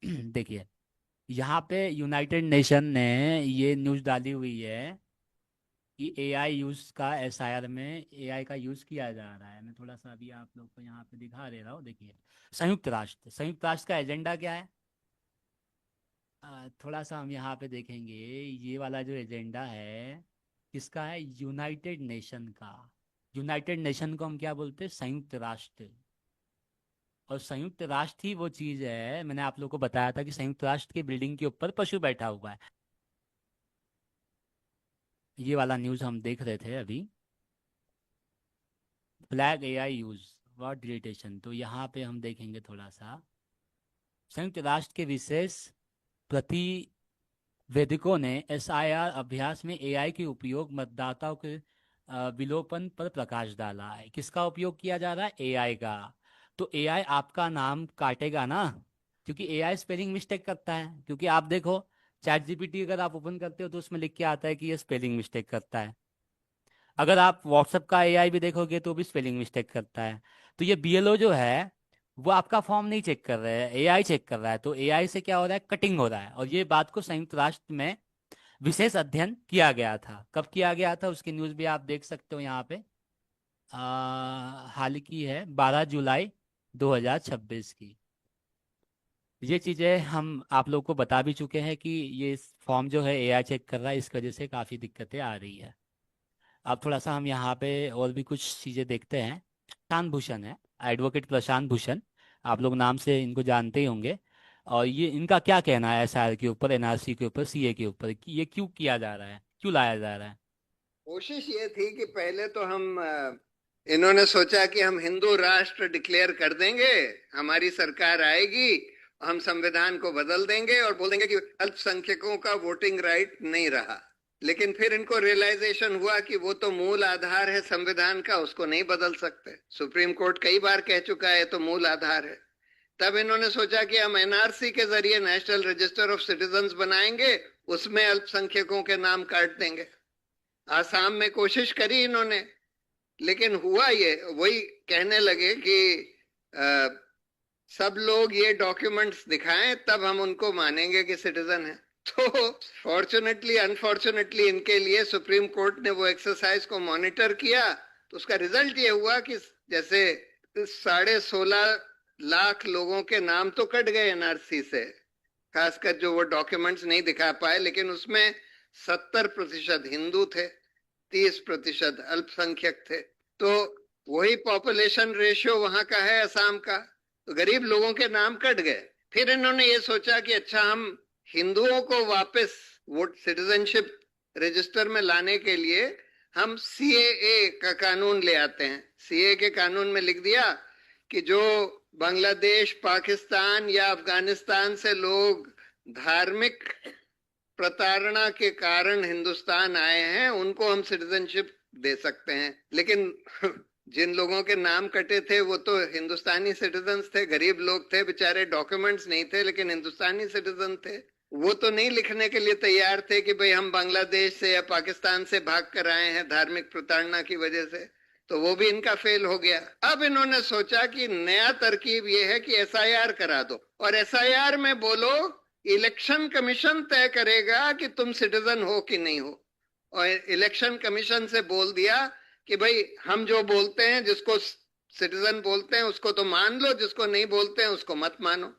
देखिए, यहाँ पे यूनाइटेड नेशन ने ये न्यूज़ डाली हुई है कि एआई यूज का एसआईआर में एआई का यूज किया जा रहा है। मैं थोड़ा सा अभी आप लोग को यहाँ पे दिखा दे रहा हूँ। देखिए, संयुक्त राष्ट्र का एजेंडा क्या है, थोड़ा सा हम यहाँ पे देखेंगे। ये वाला जो एजेंडा है किसका है, यूनाइटेड नेशन का। यूनाइटेड नेशन को हम क्या बोलते हैं, संयुक्त राष्ट्र। और संयुक्त राष्ट्र ही वो चीज़ है, मैंने आप लोग को बताया था कि संयुक्त राष्ट्र की बिल्डिंग के ऊपर पशु बैठा हुआ है। ये वाला न्यूज़ हम देख रहे थे अभी, flag AI use word deletion. तो यहाँ पे हम देखेंगे थोड़ा सा, संयुक्त राष्ट्र के विशेष प्रतिवेदकों ने एसआईआर अभ्यास में एआई के उपयोग मतदाताओं के विलोपन पर प्रकाश डाला है। किसका उपयोग किया जा रहा है, एआई का। तो एआई आपका नाम काटेगा ना, क्योंकि एआई स्पेलिंग मिस्टेक करता है। क्योंकि आप देखो, चैट जीपीटी अगर आप ओपन करते हो तो उसमें लिख के आता है कि ये स्पेलिंग मिस्टेक करता है। अगर आप व्हाट्सएप का एआई भी देखोगे तो भी स्पेलिंग मिस्टेक करता है। तो ये बीएलओ जो है वो आपका फॉर्म नहीं चेक कर रहे हैं, एआई चेक कर रहा है। तो एआई से क्या हो रहा है, कटिंग हो रहा है। और ये बात को संयुक्त राष्ट्र में विशेष अध्ययन किया गया था। कब किया गया था, उसकी न्यूज़ भी आप देख सकते हो यहाँ पे। हाल की है, 12 जुलाई 2026 की। ये चीज़ें हम आप लोग को बता भी चुके हैं कि ये फॉर्म जो है एआई चेक कर रहा है, इस वजह से काफ़ी दिक्कतें आ रही है। अब थोड़ा सा हम यहाँ पे और भी कुछ चीज़ें देखते हैं। प्रशांत भूषण है, एडवोकेट प्रशांत भूषण, आप लोग नाम से इनको जानते ही होंगे। और ये इनका क्या कहना है एसआईआर के ऊपर, एनआरसी के ऊपर, सीए के ऊपर, कि ये क्यों किया जा रहा है, क्यों लाया जा रहा है। कोशिश ये थी कि पहले तो इन्होंने सोचा कि हम हिंदू राष्ट्र डिक्लेयर कर देंगे, हमारी सरकार आएगी, हम संविधान को बदल देंगे और बोल देंगे कि अल्पसंख्यकों का वोटिंग राइट नहीं रहा। लेकिन फिर इनको रियलाइजेशन हुआ कि वो तो मूल आधार है संविधान का, उसको नहीं बदल सकते। सुप्रीम कोर्ट कई बार कह चुका है तो मूल आधार है। तब इन्होंने सोचा कि हम एनआरसी के जरिए नेशनल रजिस्टर ऑफ सिटीजन्स बनाएंगे, उसमें अल्पसंख्यकों के नाम काट देंगे। आसाम में कोशिश करी इन्होंने, लेकिन हुआ ये, वही कहने लगे कि सब लोग ये डॉक्यूमेंट्स दिखाएं तब हम उनको मानेंगे कि सिटीजन है। तो फॉर्चुनेटली अनफॉर्चुनेटली इनके लिए सुप्रीम कोर्ट ने वो एक्सरसाइज को मॉनिटर किया, तो उसका रिजल्ट ये हुआ कि जैसे 16.5 लाख लोगों के नाम तो कट गए एनआरसी से, खासकर जो वो डॉक्यूमेंट्स नहीं दिखा पाए, लेकिन उसमें 70% हिंदू थे, 30% अल्पसंख्यक थे। तो वही पॉपुलेशन रेशियो वहां का है असम का, तो गरीब लोगों के नाम कट गए। फिर इन्होंने ये सोचा कि अच्छा हम हिंदुओं को वापस वोट सिटीजनशिप रजिस्टर में लाने के लिए हम सीएए का कानून ले आते हैं। सीएए के कानून में लिख दिया कि जो बांग्लादेश, पाकिस्तान या अफगानिस्तान से लोग धार्मिक प्रताड़ना के कारण हिंदुस्तान आए हैं उनको हम सिटीजनशिप दे सकते हैं। लेकिन जिन लोगों के नाम कटे थे वो तो हिंदुस्तानी सिटीजन्स थे, गरीब लोग थे बेचारे, डॉक्यूमेंट्स नहीं थे लेकिन हिंदुस्तानी सिटीजन थे। वो तो नहीं लिखने के लिए तैयार थे कि भाई हम बांग्लादेश से या पाकिस्तान से भाग कर आए हैं धार्मिक प्रताड़ना की वजह से, तो वो भी इनका फेल हो गया। अब इन्होंने सोचा कि नया तरकीब ये है कि एसआईआर करा दो, और एसआईआर में बोलो इलेक्शन कमीशन तय करेगा कि तुम सिटीजन हो कि नहीं हो। और इलेक्शन कमीशन से बोल दिया कि भाई हम जो बोलते हैं, जिसको सिटीजन बोलते हैं उसको तो मान लो, जिसको नहीं बोलते हैं उसको मत मानो।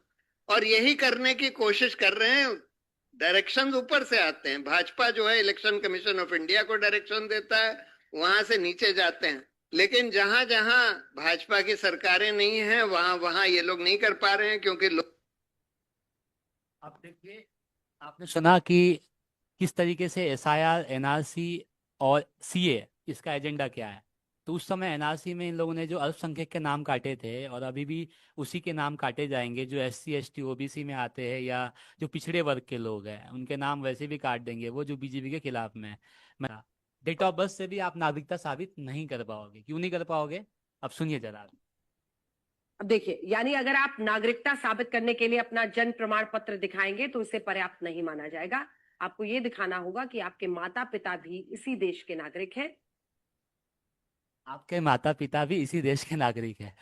और यही करने की कोशिश कर रहे हैं। डायरेक्शंस ऊपर से आते हैं, भाजपा जो है इलेक्शन कमीशन ऑफ इंडिया को डायरेक्शन देता है, वहां से नीचे जाते हैं। लेकिन जहां जहां भाजपा की सरकारें नहीं हैं वहां वहां ये लोग नहीं कर पा रहे हैं, क्योंकि लोग। अब देखिए, आपने सुना कि किस तरीके से एसआईआर, एनआरसी और सीए इसका एजेंडा क्या है। तो उस समय एनआरसी में इन लोगों ने जो अल्पसंख्यक के नाम काटे थे और अभी भी उसी के नाम काटे जाएंगे, जो एससी एसटी ओबीसी में आते हैं या जो पिछड़े वर्ग के लोग हैं उनके नाम वैसे भी काट देंगे, वो जो बीजेपी के खिलाफ में है। डेट ऑफ बर्थ से भी आप नागरिकता साबित नहीं कर पाओगे। क्यों नहीं कर पाओगे, अब सुनिए जरा। अब देखिए, यानी अगर आप नागरिकता साबित करने के लिए अपना जन्म प्रमाण पत्र दिखाएंगे तो इसे पर्याप्त नहीं माना जाएगा। आपको ये दिखाना होगा कि आपके माता पिता भी इसी देश के नागरिक हैं। आपके माता पिता भी इसी देश के नागरिक हैं।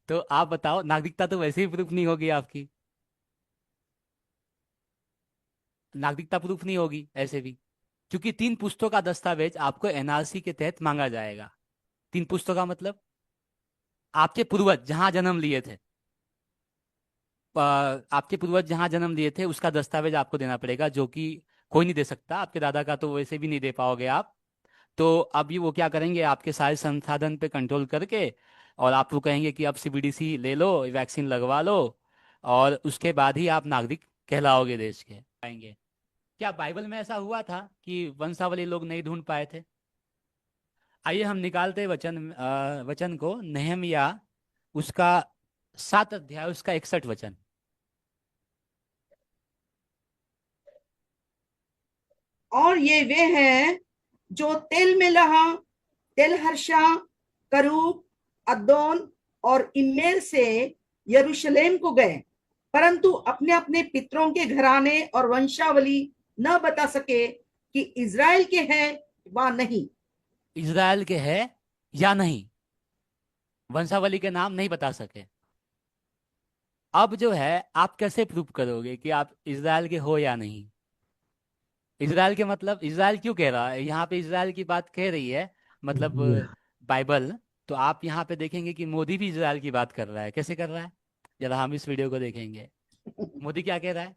तो आप बताओ, नागरिकता तो वैसे ही प्रूफ नहीं होगी आपकी, नागरिकता प्रूफ नहीं होगी ऐसे भी, क्योंकि 3 पुश्तों का दस्तावेज आपको एनआरसी के तहत मांगा जाएगा। 3 पुश्तों का मतलब आपके पूर्वज जहां जन्म लिए थे, आपके पूर्वज जहां जन्म लिए थे उसका दस्तावेज आपको देना पड़ेगा, जो कि कोई नहीं दे सकता। आपके दादा का तो वैसे भी नहीं दे पाओगे आप। तो अभी वो क्या करेंगे, आपके सारे संसाधन पे कंट्रोल करके और आपको कहेंगे कि अब सीबीडीसी ले लो, वैक्सीन लगवा लो, और उसके बाद ही आप नागरिक कहलाओगे देश के आएंगे। क्या बाइबल में ऐसा हुआ था कि वंशावली लोग नहीं ढूंढ पाए थे? आइए हम निकालते वचन को, नेहमिया उसका 7 अध्याय उसका 61 वचन। और ये वे हैं जो तेल मेलह, तेलहर्षा, करूब, अद्दोन और इम्मेर से यरूशलेम को गए, परंतु अपने अपने पितरों के घराने और वंशावली न बता सके कि इज़राइल के हैं वा नहीं। इज़राइल के हैं या नहीं, वंशावली के नाम नहीं बता सके। अब जो है आप कैसे प्रूव करोगे कि आप इज़राइल के हो या नहीं? इज़राइल के मतलब, इज़राइल क्यों कह रहा है यहाँ पे, इज़राइल की बात कह रही है मतलब बाइबल। तो आप यहाँ पे देखेंगे कि मोदी भी इज़राइल की बात कर रहा है। कैसे कर रहा है, जरा हम इस वीडियो को देखेंगे। मोदी क्या कह रहा है?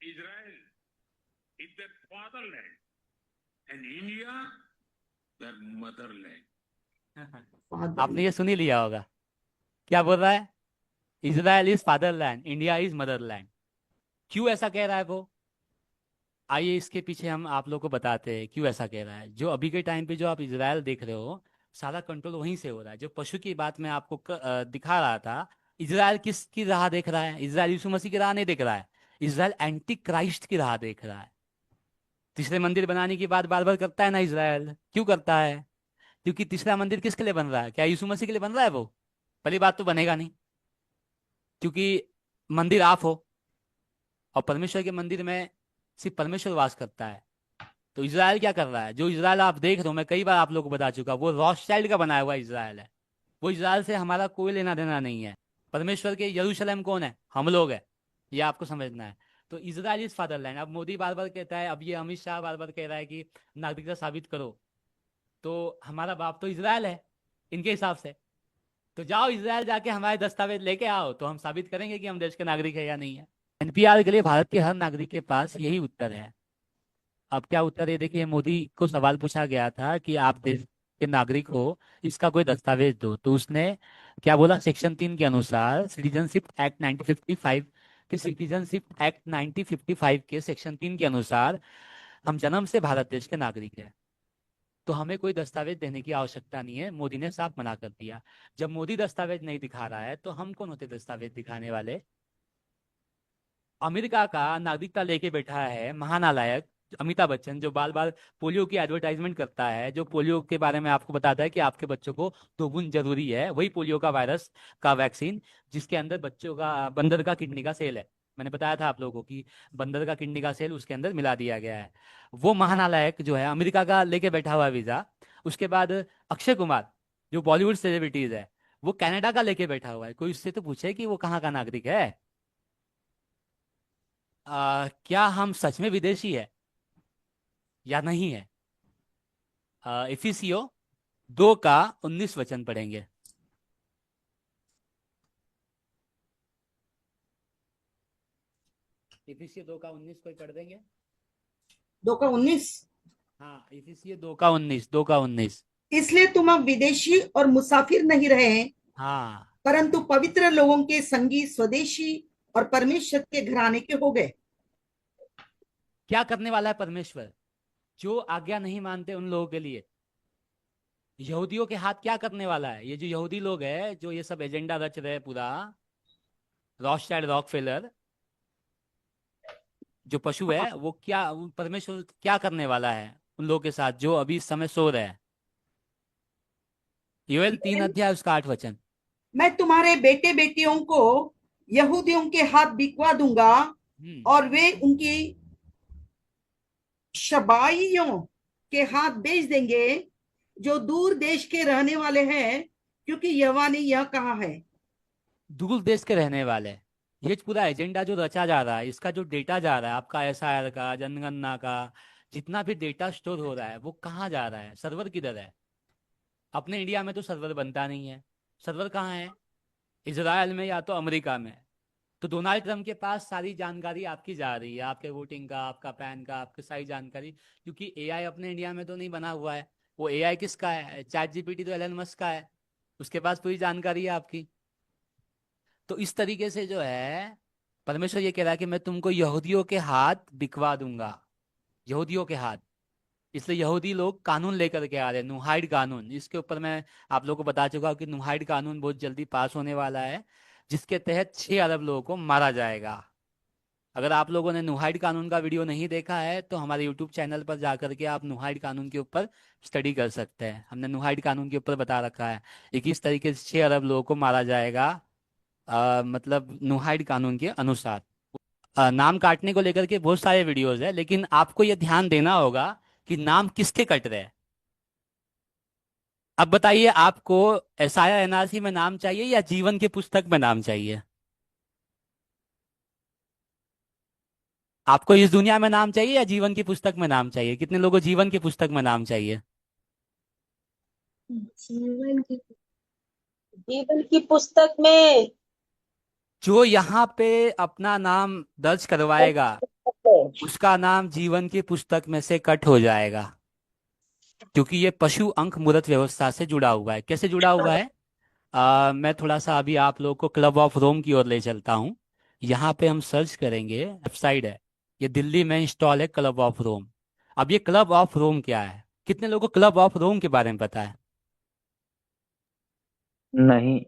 Israel is their fatherland and India their motherland. आपने ये सुन ही लिया होगा, क्या बोल रहा है? Israel is fatherland, India is Motherland. क्यों ऐसा कह रहा है वो? आइए इसके पीछे हम आप लोग को बताते हैं क्यों ऐसा कह रहा है। जो अभी के टाइम पे जो आप इज़राइल देख रहे हो, सारा कंट्रोल वहीं से हो रहा है। जो पशु की बात मैं आपको दिखा रहा था, इज़राइल किसकी राह देख रहा है? इज़राइल यीशु मसीह की राह नहीं देख रहा है, इज़राइल एंटी क्राइस्ट की राह देख रहा है। तीसरे मंदिर बनाने की बात बार बार करता है ना इज़राइल। क्यों करता है? क्योंकि तीसरा मंदिर किसके लिए बन रहा है? क्या यीशु मसीह के लिए बन रहा है? वो पहली बात तो बनेगा नहीं, क्योंकि मंदिर आप हो और परमेश्वर के मंदिर में सिर्फ परमेश्वर वास करता है। तो इसराइल क्या कर रहा है? जो इसराइल आप देख रहे हो, मैं कई बार आप लोगों को बता चुका, वो रॉथशाइल्ड का बनाया हुआ इसराइल है। वो इसराइल से हमारा कोई लेना देना नहीं है। परमेश्वर के यरूशलेम कौन है? हम लोग है। ये आपको समझना है। तो इसराइल इज फादरलैंड। अब मोदी बार बार कहता है, अब ये अमित शाह बार बार कह रहा है कि नागरिकता साबित करो। तो हमारा बाप तो इसराइल है इनके हिसाब से। तो जाओ इसराइल जाके हमारे दस्तावेज लेके आओ, तो हम साबित करेंगे कि हम देश के नागरिक है या नहीं है। एनपीआर के लिए भारत के हर नागरिक के पास यही उत्तर है। अब क्या उत्तर है? देखिए, मोदी को सवाल पूछा गया था कि आप देश के नागरिक हो, इसका कोई दस्तावेज दो। तो उसने क्या बोला? सेक्शन 3 के अनुसार सिटीजनशिप एक्ट 1955 के सिटीजनशिप एक्ट 1955 के सेक्शन 3 के अनुसार हम जन्म से भारत देश के नागरिक हैं। तो हमें कोई दस्तावेज देने की आवश्यकता नहीं है। मोदी ने साफ मना कर दिया। जब मोदी दस्तावेज नहीं दिखा रहा है तो हम कौन होते दस्तावेज दिखाने वाले? अमेरिका का नागरिकता लेके बैठा है महानालायक अमिताभ बच्चन, जो बार बार पोलियो की एडवर्टाइजमेंट करता है, जो पोलियो के बारे में आपको बताता है कि आपके बच्चों को 2 बूंद जरूरी है। वही पोलियो का वायरस का वैक्सीन जिसके अंदर बच्चों का बंदर का किडनी का सेल है। मैंने बताया था आप लोगों को कि बंदर का किडनी का सेल उसके अंदर मिला दिया गया है। वो महानालायक जो है अमेरिका का लेके बैठा हुआ है वीजा। उसके बाद अक्षय कुमार जो बॉलीवुड सेलिब्रिटीज है, वो कनाडा का लेके बैठा हुआ है। कोई उससे तो पूछे कि वो कहाँ का नागरिक है? क्या हम सच में विदेशी है या नहीं है? इफिसियो 2 का 19 वचन पढ़ेंगे। इफिसियो 2 का 19 कोई पढ़ देंगे? 2 का 19। हाँ, इफिसियो 2 का 19, 2 का 19। इसलिए तुम अब विदेशी और मुसाफिर नहीं रहे, हाँ, परंतु पवित्र लोगों के संगी, स्वदेशी और परमेश्वर के घराने के हो गए। क्या करने वाला है परमेश्वर? जो आज्ञा नहीं मानते उन लोगों के लिए यहूदियों के हाथ क्या करने वाला है? ये जो यहूदी लोग हैं, जो ये सब एजेंडा रच रहे हैं पूरा, रॉथशाइल्ड, रॉकफेलर, जो पशु है, वो क्या परमेश्वर क्या करने वाला है उन लोगों के साथ जो अभी इस समय सो रहे हैं? योएल 3 अध्याय उसका 8 वचन। मैं तुम्हारे बेटे बेटियों को यहूदियों के हाथ बिकवा दूंगा और वे उनकी शबाइयों के हाथ बेच देंगे जो दूर देश के रहने वाले हैं, क्योंकि यहोवा ने यह कहा है। दूर देश के रहने वाले, ये पूरा एजेंडा जो रचा जा रहा है, इसका जो डेटा जा रहा है आपका एसआईआर का, जनगणना का, जितना भी डेटा स्टोर हो रहा है वो कहाँ जा रहा है? सर्वर किधर है? अपने इंडिया में तो सर्वर बनता नहीं है। सर्वर कहाँ है? इजराइल में या तो अमेरिका में। तो डोनाल्ड ट्रम्प के पास सारी जानकारी आपकी जा रही है, आपके वोटिंग का, आपका पैन का, आपकी सारी जानकारी, क्योंकि एआई अपने इंडिया में तो नहीं बना हुआ है। वो एआई किसका है? चैट जीपीटी तो एलन मस्क का है, उसके पास पूरी जानकारी है आपकी। तो इस तरीके से जो है परमेश्वर ये कह रहा है कि मैं तुमको यहूदियों के हाथ बिकवा दूंगा, यहूदियों के हाथ। इसलिए यहूदी लोग कानून लेकर के आ रहे हैं, नुहाइड कानून। इसके ऊपर मैं आप लोगों को बता चुका हूँ कि नुहाइड कानून बहुत जल्दी पास होने वाला है, जिसके तहत 6 अरब लोगों को मारा जाएगा। अगर आप लोगों ने नुहाइड कानून का वीडियो नहीं देखा है तो हमारे यूट्यूब चैनल पर जाकर के आप नुहाइड कानून के ऊपर स्टडी कर सकते हैं। हमने नुहाइड कानून के ऊपर बता रखा है कि किस तरीके से 6 अरब लोगों को मारा जाएगा, मतलब नुहाइड कानून के अनुसार। नाम काटने को लेकर के बहुत सारे वीडियोज है, लेकिन आपको यह ध्यान देना होगा कि नाम किसके कट रहे हैं। अब बताइए, आपको एसआईआर एनआरसी में नाम चाहिए या जीवन की पुस्तक में नाम चाहिए? आपको इस दुनिया में नाम चाहिए या जीवन की पुस्तक में नाम चाहिए? कितने लोगों को जीवन की पुस्तक में नाम चाहिए? जीवन की पुस्तक में। जो यहाँ पे अपना नाम दर्ज करवाएगा उसका नाम जीवन की पुस्तक में से कट हो जाएगा, क्योंकि ये पशु अंक मूर्त व्यवस्था से जुड़ा हुआ है। कैसे जुड़ा हुआ है? मैं थोड़ा सा अभी आप लोग को क्लब ऑफ रोम की ओर ले चलता हूँ। यहाँ पे हम सर्च करेंगे, वेबसाइट है, ये दिल्ली में इंस्टॉल है, क्लब ऑफ रोम। अब ये क्लब ऑफ रोम क्या है? कितने लोगों को क्लब ऑफ रोम के बारे में पता है? नहीं।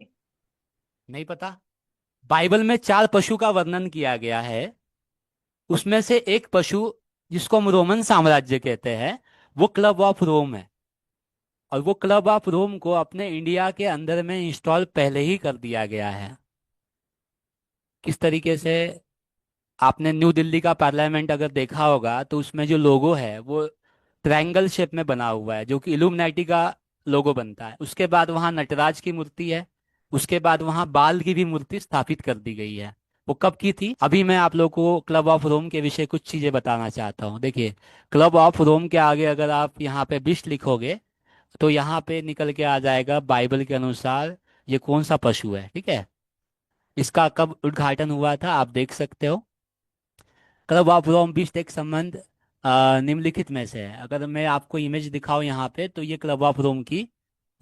नहीं पता? बाइबल में 4 पशु का वर्णन किया गया है। उसमें से एक पशु जिसको हम रोमन साम्राज्य कहते हैं वो क्लब ऑफ रोम है, और वो क्लब ऑफ रोम को अपने इंडिया के अंदर में इंस्टॉल पहले ही कर दिया गया है। किस तरीके से? आपने न्यू दिल्ली का पार्लियामेंट अगर देखा होगा तो उसमें जो लोगो है वो ट्रायंगल शेप में बना हुआ है, जो कि इल्यूमिनेटी का लोगो बनता है। उसके बाद वहां नटराज की मूर्ति है। उसके बाद वहां बाल की भी मूर्ति स्थापित कर दी गई है। वो कब की थी? अभी मैं आप लोगों को क्लब ऑफ रोम के विषय कुछ चीजें बताना चाहता हूँ। देखिए, क्लब ऑफ रोम के आगे अगर आप यहाँ पे विश्व लिखोगे तो यहाँ पे निकल के आ जाएगा बाइबल के अनुसार ये कौन सा पशु है। ठीक है, इसका कब उद्घाटन हुआ था आप देख सकते हो। क्लब ऑफ रोम विश्व एक संबंध निम्नलिखित में से है। अगर मैं आपको इमेज दिखाऊं यहाँ पे, तो ये क्लब ऑफ रोम की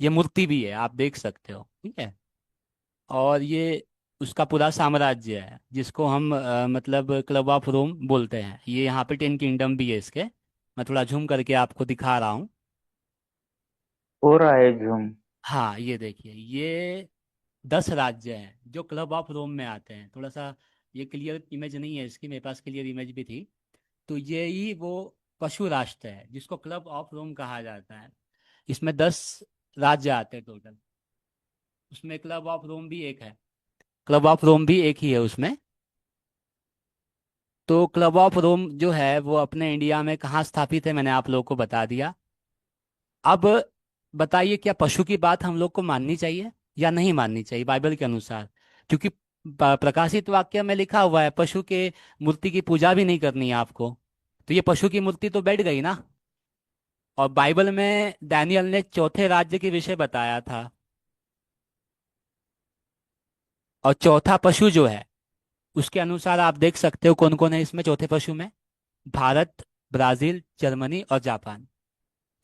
ये मूर्ति भी है, आप देख सकते हो। ठीक है, और ये उसका पूरा साम्राज्य है जिसको हम मतलब क्लब ऑफ रोम बोलते हैं। ये यहाँ पे 10 किंगडम भी है इसके। मैं थोड़ा झूम करके आपको दिखा रहा हूँ। हो रहा है झूम। हाँ, ये देखिए, ये 10 राज्य हैं जो क्लब ऑफ रोम में आते हैं। थोड़ा सा ये क्लियर इमेज नहीं है इसकी, मेरे पास क्लियर इमेज भी थी। तो ये ही वो पशु राष्ट्र है जिसको क्लब ऑफ रोम कहा जाता है। इसमें 10 राज्य आते हैं टोटल। उसमें क्लब ऑफ रोम भी एक है, क्लब ऑफ रोम भी एक ही है उसमें। तो क्लब ऑफ रोम जो है वो अपने इंडिया में कहाँ स्थापित है, मैंने आप लोगों को बता दिया। अब बताइए, क्या पशु की बात हम लोग को माननी चाहिए या नहीं माननी चाहिए बाइबल के अनुसार? क्योंकि प्रकाशित वाक्य में लिखा हुआ है पशु के मूर्ति की पूजा भी नहीं करनी है आपको। तो ये पशु की मूर्ति तो बैठ गई ना। और बाइबल में दानियल ने चौथे राज्य के विषय बताया था। और चौथा पशु जो है उसके अनुसार आप देख सकते हो कौन कौन है इसमें चौथे पशु में। भारत, ब्राजील, जर्मनी और जापान,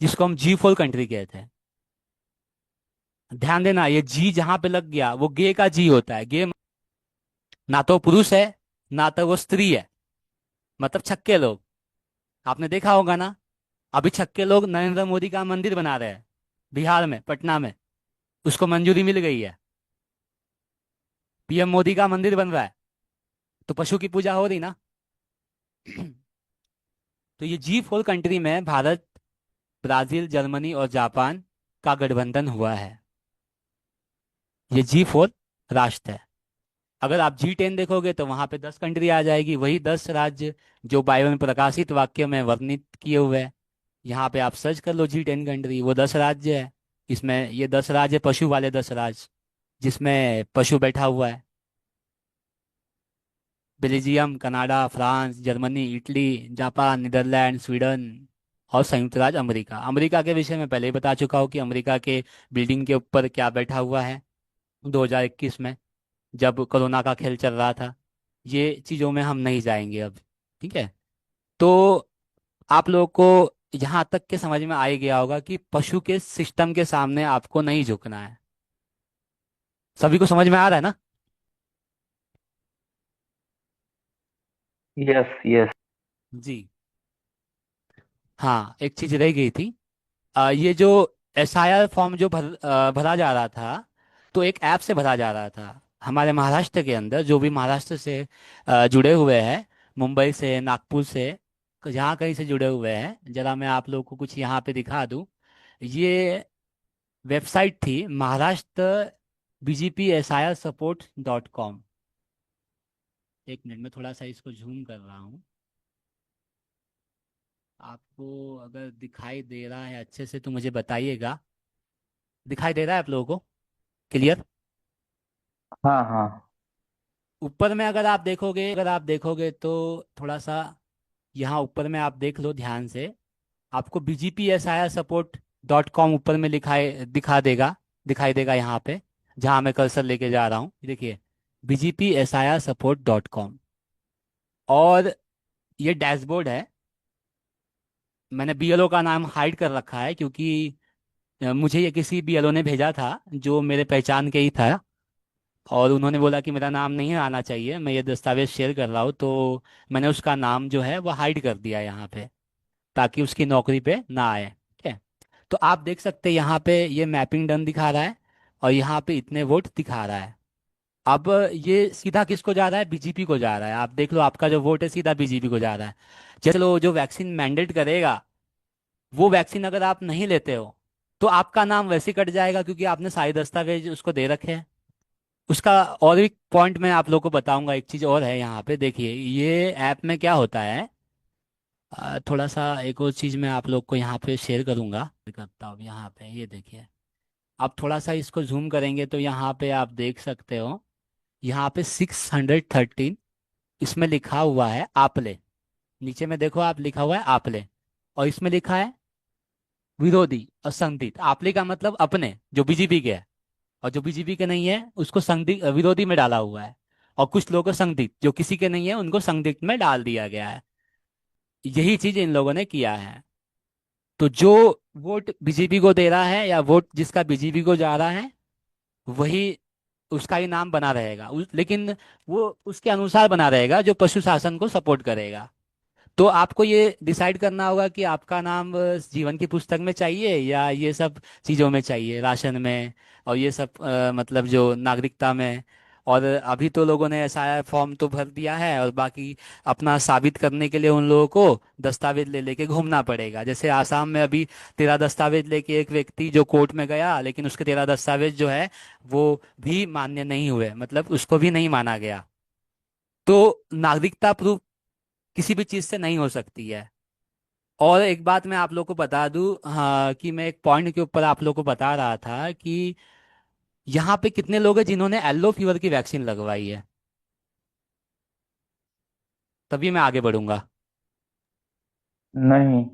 जिसको हम G4 कंट्री कहते हैं। ध्यान देना, ये जी जहां पे लग गया वो गे का जी होता है। गे ना तो पुरुष है ना तो वो स्त्री है, मतलब छक्के लोग। आपने देखा होगा ना, अभी छक्के लोग नरेंद्र मोदी का मंदिर बना रहे हैं बिहार में, पटना में। उसको मंजूरी मिल गई है, PM मोदी का मंदिर बन रहा है। तो पशु की पूजा हो रही ना। तो ये G4 कंट्री में भारत, ब्राजील, जर्मनी और जापान का गठबंधन हुआ है। ये G4 राष्ट्र है। अगर आप G10 देखोगे तो वहां पे 10 कंट्री आ जाएगी, वही 10 राज्य जो बाइबल में प्रकाशित वाक्य में वर्णित किए हुए हैं। यहाँ पे आप सर्च कर लो G10 कंट्री, वो 10 राज्य है। इसमें ये 10 राज्य पशु वाले 10 राज्य, जिसमें पशु बैठा हुआ है। Belgium, Canada, France, Germany, Italy, Japan, Netherlands, Sweden और संयुक्त राज्य अमेरिका। अमेरिका के विषय में पहले ही बता चुका हूँ कि अमेरिका के बिल्डिंग के ऊपर क्या बैठा हुआ है 2021 में, जब कोरोना का खेल चल रहा था। ये चीज़ों में हम नहीं जाएंगे अब। ठीक है, तो आप लोगों को यहाँ तक के समझ में आ ही गया होगा कि पशु के सिस्टम के सामने आपको नहीं झुकना है। सभी को समझ में आ रहा है ना? Yes yes. जी हाँ, एक चीज रह गई थी। ये जो SIR फॉर्म जो भरा जा रहा था, तो एक ऐप से भरा जा रहा था हमारे महाराष्ट्र के अंदर। जो भी महाराष्ट्र से जुड़े हुए हैं, मुंबई से, नागपुर से, जहाँ कहीं से जुड़े हुए हैं, जरा मैं आप लोगों को कुछ यहाँ पे दिखा दूँ। ये वेबसाइट थी महाराष्ट्र BJP SIR support.com। एक मिनट में थोड़ा सा इसको जूम कर रहा हूँ। आपको अगर दिखाई दे रहा है अच्छे से तो मुझे बताइएगा। दिखाई दे रहा है आप लोगों को क्लियर? हाँ हाँ। ऊपर में अगर आप देखोगे तो थोड़ा सा यहाँ ऊपर में आप देख लो ध्यान से। आपको BJP SIR support.com ऊपर में दिखाई देगा यहाँ पे, जहाँ मैं कर्सर लेके जा रहा हूँ। देखिए, BJP SIR support.com। और ये डैशबोर्ड है। मैंने BLO का नाम हाइड कर रखा है क्योंकि मुझे ये किसी BLO ने भेजा था जो मेरे पहचान के ही था, और उन्होंने बोला कि मेरा नाम नहीं आना चाहिए, मैं ये दस्तावेज शेयर कर रहा हूँ। तो मैंने उसका नाम जो है वो हाइड कर दिया यहाँ पे, ताकि उसकी नौकरी पे ना आए। ठीक है, तो आप देख सकते हैं यहाँ पे ये मैपिंग डन दिखा रहा है और यहाँ पे इतने वोट दिखा रहा है। अब ये सीधा किसको जा रहा है? BJP को जा रहा है। आप देख लो, आपका जो वोट है सीधा BJP को जा रहा है। चलो, जो वैक्सीन मैंडेट करेगा वो वैक्सीन अगर आप नहीं लेते हो तो आपका नाम वैसे ही कट जाएगा, क्योंकि आपने सारे दस्तावेज उसको दे रखे हैं। उसका और एक पॉइंट मैं आप लोगों को बताऊंगा। एक चीज और है यहाँ पे, देखिए ये ऐप में क्या होता है थोड़ा सा एक और चीज़ मैं आप लोग को यहाँ पे शेयर करूँगा, करता हूँ यहाँ पे, ये देखिए। आप थोड़ा सा इसको जूम करेंगे तो यहाँ पे आप देख सकते हो, यहाँ पे 613 इसमें लिखा हुआ है आपले। नीचे में देखो आप, लिखा हुआ है आपले, और इसमें लिखा है विरोधी और संदिग्ध। आपले का मतलब अपने, जो बीजेपी के है, और जो बीजेपी के नहीं है उसको संदिग्ध विरोधी में डाला हुआ है। और कुछ लोगों को संदिग्ध, जो किसी के नहीं है उनको संदिग्ध में डाल दिया गया है। यही चीज इन लोगों ने किया है। तो जो वोट बीजेपी को दे रहा है या वोट जिसका बीजेपी को जा रहा है, वही उसका ही नाम बना रहेगा, लेकिन वो उसके अनुसार बना रहेगा जो पशु शासन को सपोर्ट करेगा। तो आपको ये डिसाइड करना होगा कि आपका नाम जीवन की पुस्तक में चाहिए या ये सब चीज़ों में चाहिए, राशन में और ये सब मतलब जो नागरिकता में। और अभी तो लोगों ने ऐसा फॉर्म तो भर दिया है, और बाकी अपना साबित करने के लिए उन लोगों को दस्तावेज ले लेके घूमना पड़ेगा। जैसे आसाम में अभी 13 दस्तावेज लेके एक व्यक्ति जो कोर्ट में गया, लेकिन उसके 13 दस्तावेज जो है वो भी मान्य नहीं हुए, मतलब उसको भी नहीं माना गया। तो नागरिकता प्रूफ किसी भी चीज़ से नहीं हो सकती है। और एक बात मैं आप लोग को बता दूं, हाँ, कि मैं एक पॉइंट के ऊपर आप लोग को बता रहा था कि यहाँ पे कितने लोग हैं जिन्होंने येलो फीवर की वैक्सीन लगवाई है, तभी मैं आगे बढ़ूंगा। नहीं।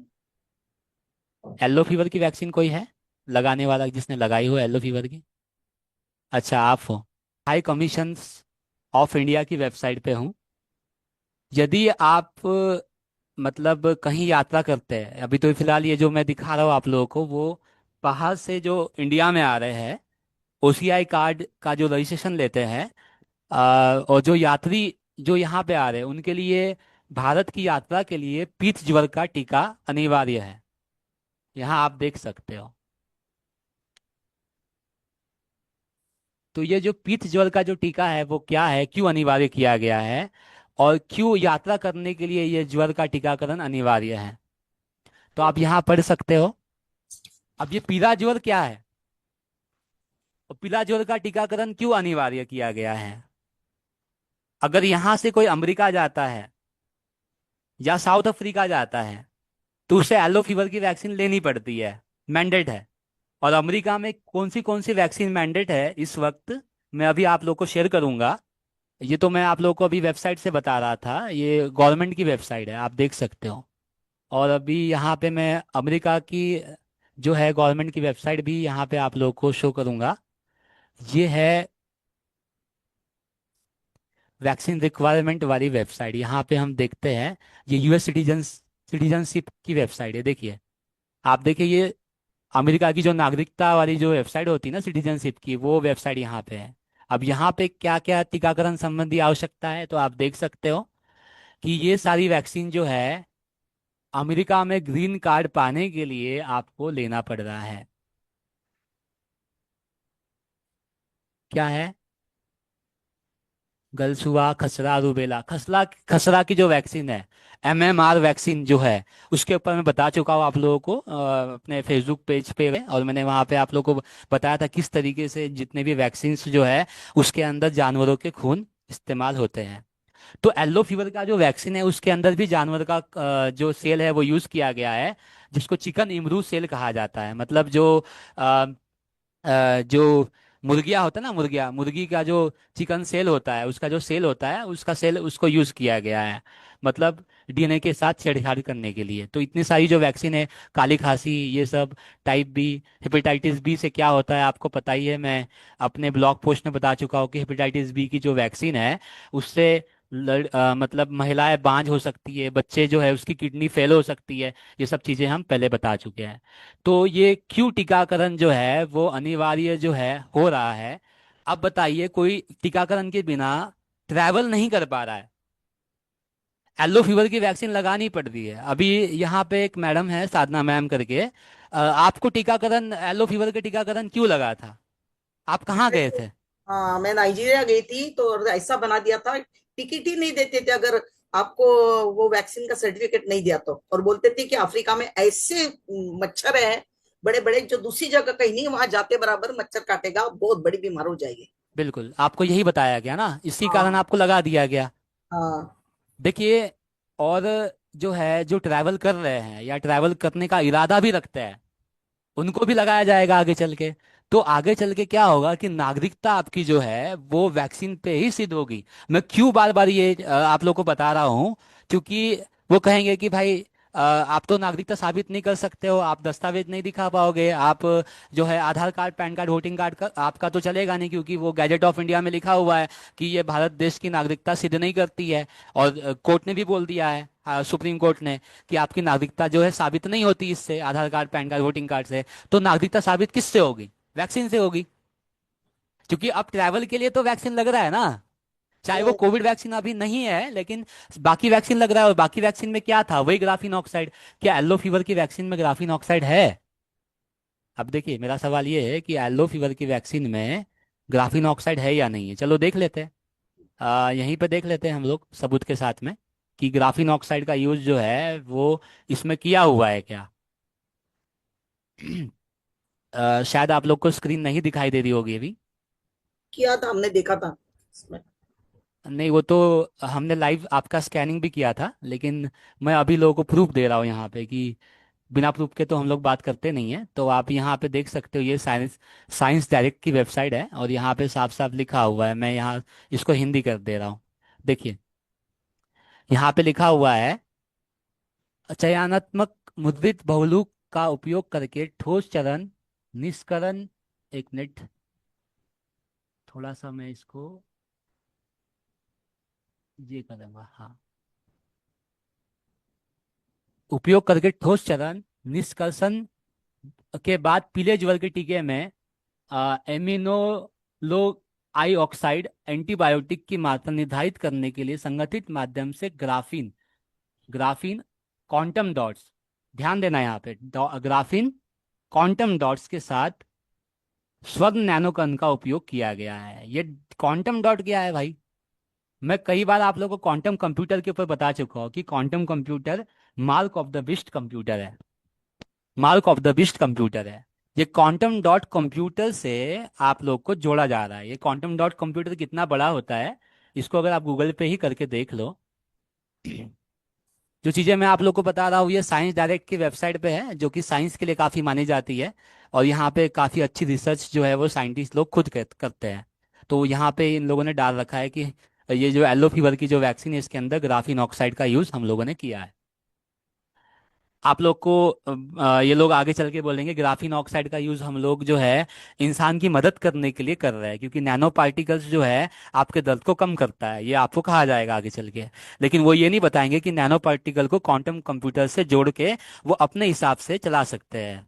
येलो फीवर की वैक्सीन कोई है लगाने वाला, जिसने लगाई हो येलो फीवर की? अच्छा, आप हो। हाई कमीशन ऑफ इंडिया की वेबसाइट पे हूँ। यदि आप मतलब कहीं यात्रा करते हैं, अभी तो फिलहाल ये जो मैं दिखा रहा हूँ आप लोगों को, वो बाहर से जो इंडिया में आ रहे हैं, ओसीआई कार्ड का जो रजिस्ट्रेशन लेते हैं, और जो यात्री जो यहाँ पे आ रहे हैं उनके लिए भारत की यात्रा के लिए पीत ज्वर का टीका अनिवार्य है। यहाँ आप देख सकते हो। तो ये जो पीत ज्वर का जो टीका है वो क्या है, क्यों अनिवार्य किया गया है, और क्यों यात्रा करने के लिए ये ज्वर का टीकाकरण अनिवार्य है, तो आप यहाँ पढ़ सकते हो। अब ये पीला ज्वर क्या है, और पीला ज्वर का टीकाकरण क्यों अनिवार्य किया गया है? अगर यहाँ से कोई अमेरिका जाता है या साउथ अफ्रीका जाता है तो उसे येलो फीवर की वैक्सीन लेनी पड़ती है, मैंडेट है। और अमेरिका में कौन सी वैक्सीन मैंडेट है इस वक्त, मैं अभी आप लोग को शेयर करूंगा। ये तो मैं आप लोग को अभी वेबसाइट से बता रहा था, ये गवर्नमेंट की वेबसाइट है, आप देख सकते हो। और अभी यहाँ पे मैं अमेरिका की जो है गवर्नमेंट की वेबसाइट भी यहाँ पे आप लोग को शो करूंगा। ये है वैक्सीन रिक्वायरमेंट वाली वेबसाइट। यहाँ पे हम देखते हैं, ये यूएस सिटीजनशिप की वेबसाइट है। देखिए, आप देखिए, ये अमेरिका की जो नागरिकता वाली जो वेबसाइट होती है ना सिटीजनशिप की, वो वेबसाइट यहाँ पे है। अब यहाँ पे क्या क्या टीकाकरण संबंधी आवश्यकता है तो आप देख सकते हो कि ये सारी वैक्सीन जो है अमेरिका में ग्रीन कार्ड पाने के लिए आपको लेना पड़ रहा है। क्या है? गलसुआ, खसरा, रूबेला। खसरा खसरा की जो वैक्सीन है, एमएमआर वैक्सीन जो है, उसके ऊपर मैं बता चुका हूँ आप लोगों को अपने फेसबुक पेज पे, और मैंने वहाँ पे आप लोगों को बताया था किस तरीके से जितने भी वैक्सीन जो है उसके अंदर जानवरों के खून इस्तेमाल होते हैं। तो येलो फीवर का जो वैक्सीन है उसके अंदर भी जानवर का जो सेल है वो यूज़ किया गया है, जिसको चिकन इम्रू सेल कहा जाता है। मतलब जो मुर्गियाँ होता है ना, मुर्गी का जो चिकन सेल होता है, उसका जो सेल होता है, उसका सेल उसको यूज किया गया है, मतलब डीएनए के साथ छेड़छाड़ करने के लिए। तो इतनी सारी जो वैक्सीन है, काली खांसी, ये सब, टाइप बी, हेपेटाइटिस बी से क्या होता है आपको पता ही है, मैं अपने ब्लॉग पोस्ट में बता चुका हूँ कि हेपेटाइटिस बी की जो वैक्सीन है उससे मतलब महिलाएं बांझ हो सकती है, बच्चे जो है उसकी किडनी फेल हो सकती है। ये सब चीज़ें हम पहले बता चुके हैं। तो ये क्यों टीकाकरण जो है वो अनिवार्य जो है हो रहा है? अब बताइए, कोई टीकाकरण के बिना ट्रैवल नहीं कर पा रहा है, येलो फीवर की वैक्सीन लगानी पड़ रही है। अभी यहाँ पे एक मैडम है, साधना मैम करके, आपको टीकाकरण, येलो फीवर का टीकाकरण क्यों लगा था? आप कहाँ गए थे? हाँ, मैं नाइजीरिया गई थी तो ऐसा बना दिया था, टिकट ही नहीं देते थे अगर आपको वो वैक्सीन का सर्टिफिकेट नहीं दिया तो। और बोलते थे कि अफ्रीका में ऐसे मच्छर है बड़े बड़े, जो दूसरी जगह कहीं नहीं, वहां जाते बराबर मच्छर काटेगा, बहुत बड़ी बीमार हो जाएगी। बिल्कुल, आपको यही बताया गया ना, इसी कारण हाँ आपको लगा दिया गया। हाँ। देखिए, और जो है, जो ट्रैवल कर रहे हैं या ट्रैवल करने का इरादा भी रखते हैं, उनको भी लगाया जाएगा आगे चल के। तो आगे चल के क्या होगा कि नागरिकता आपकी जो है वो वैक्सीन पे ही सिद्ध होगी। मैं क्यों बार बार ये आप लोग को बता रहा हूँ, क्योंकि वो कहेंगे कि भाई आप तो नागरिकता साबित नहीं कर सकते हो, आप दस्तावेज नहीं दिखा पाओगे, आप जो है Aadhaar card, PAN card, voting card का आपका तो चलेगा नहीं, क्योंकि वो गैजेट ऑफ इंडिया में लिखा हुआ है कि ये भारत देश की नागरिकता सिद्ध नहीं करती है। और कोर्ट ने भी बोल दिया है, सुप्रीम कोर्ट ने, कि आपकी नागरिकता जो है साबित नहीं होती इससे, Aadhaar card, PAN card, voting card से। तो नागरिकता साबित किससे होगी? वैक्सीन से होगी। क्योंकि अब ट्रैवल के लिए तो वैक्सीन लग रहा है ना, चाहे वो कोविड वैक्सीन अभी नहीं है, लेकिन बाकी वैक्सीन लग रहा है। और बाकी वैक्सीन में क्या था? वही ग्राफीन ऑक्साइड। क्या येलो फीवर की वैक्सीन में ग्राफीन ऑक्साइड है? अब देखिए, मेरा सवाल ये है कि येलो फीवर की वैक्सीन में ग्राफीन ऑक्साइड है या नहीं है। चलो देख लेते हैं, यहीं पे देख लेते हैं हम लोग सबूत के साथ में कि ग्राफीन ऑक्साइड का यूज जो है वो इसमें किया हुआ है क्या। शायद आप लोग को स्क्रीन नहीं दिखाई दे रही होगी अभी। किया था, हमने देखा था इसमें। नहीं, वो तो हमने लाइव आपका स्कैनिंग भी किया था, लेकिन मैं अभी लोगों को प्रूफ दे रहा हूँ यहाँ पे कि बिना प्रूफ के तो हम लोग बात करते नहीं है। तो आप यहाँ पे देख सकते हो, ये साइंस साइंस डायरेक्ट की वेबसाइट है और यहाँ पे साफ साफ लिखा हुआ है। मैं यहाँ इसको हिंदी कर दे रहा हूँ। देखिए, यहाँ पे लिखा हुआ है, चयनात्मक मुद्रित बहुलक का उपयोग करके ठोस चरण निष्करण। एक मिनट, थोड़ा सा मैं इसको ये करूंगा। हाँ, उपयोग करके ठोस चरण निष्कर्षण के बाद पीले ज्वर के टीके में एमिनोलो आई ऑक्साइड एंटीबायोटिक की मात्रा निर्धारित करने के लिए संगठित माध्यम से ग्राफीन ग्राफीन क्वांटम डॉट्स, ध्यान देना यहाँ पे, ग्राफीन क्वांटम डॉट्स के साथ स्वर्ण नैनोकण का उपयोग किया गया है। ये क्वांटम डॉट क्या है भाई? मैं कई बार आप लोगों को क्वांटम कंप्यूटर के ऊपर बता चुका हूँ कि quantum computer mark of the beast computer है। Mark of the beast computer है। ये क्वांटम डॉट कंप्यूटर से आप लोग को जोड़ा जा रहा है। ये क्वांटम डॉट कंप्यूटर कितना बड़ा होता है, इसको अगर आप गूगल पे ही करके देख लो। जो चीज़ें मैं आप लोग को बता रहा हूँ ये साइंस डायरेक्ट की वेबसाइट पे है, जो कि साइंस के लिए काफ़ी मानी जाती है। और यहाँ पे काफ़ी अच्छी रिसर्च जो है वो साइंटिस्ट लोग खुद करते हैं। तो यहाँ पे इन लोगों ने डाल रखा है कि ये जो येलो फीवर की जो वैक्सीन है इसके अंदर ग्राफीन ऑक्साइड का यूज़ हम लोगों ने किया है। आप लोग को ये लोग आगे चल के बोलेंगे ग्राफीन ऑक्साइड का यूज हम लोग जो है इंसान की मदद करने के लिए कर रहे हैं, क्योंकि नैनो पार्टिकल्स जो है आपके दर्द को कम करता है, ये आपको कहा जाएगा आगे चल के। लेकिन वो ये नहीं बताएंगे कि नैनो पार्टिकल को क्वांटम कंप्यूटर से जोड़ के वो अपने हिसाब से चला सकते हैं,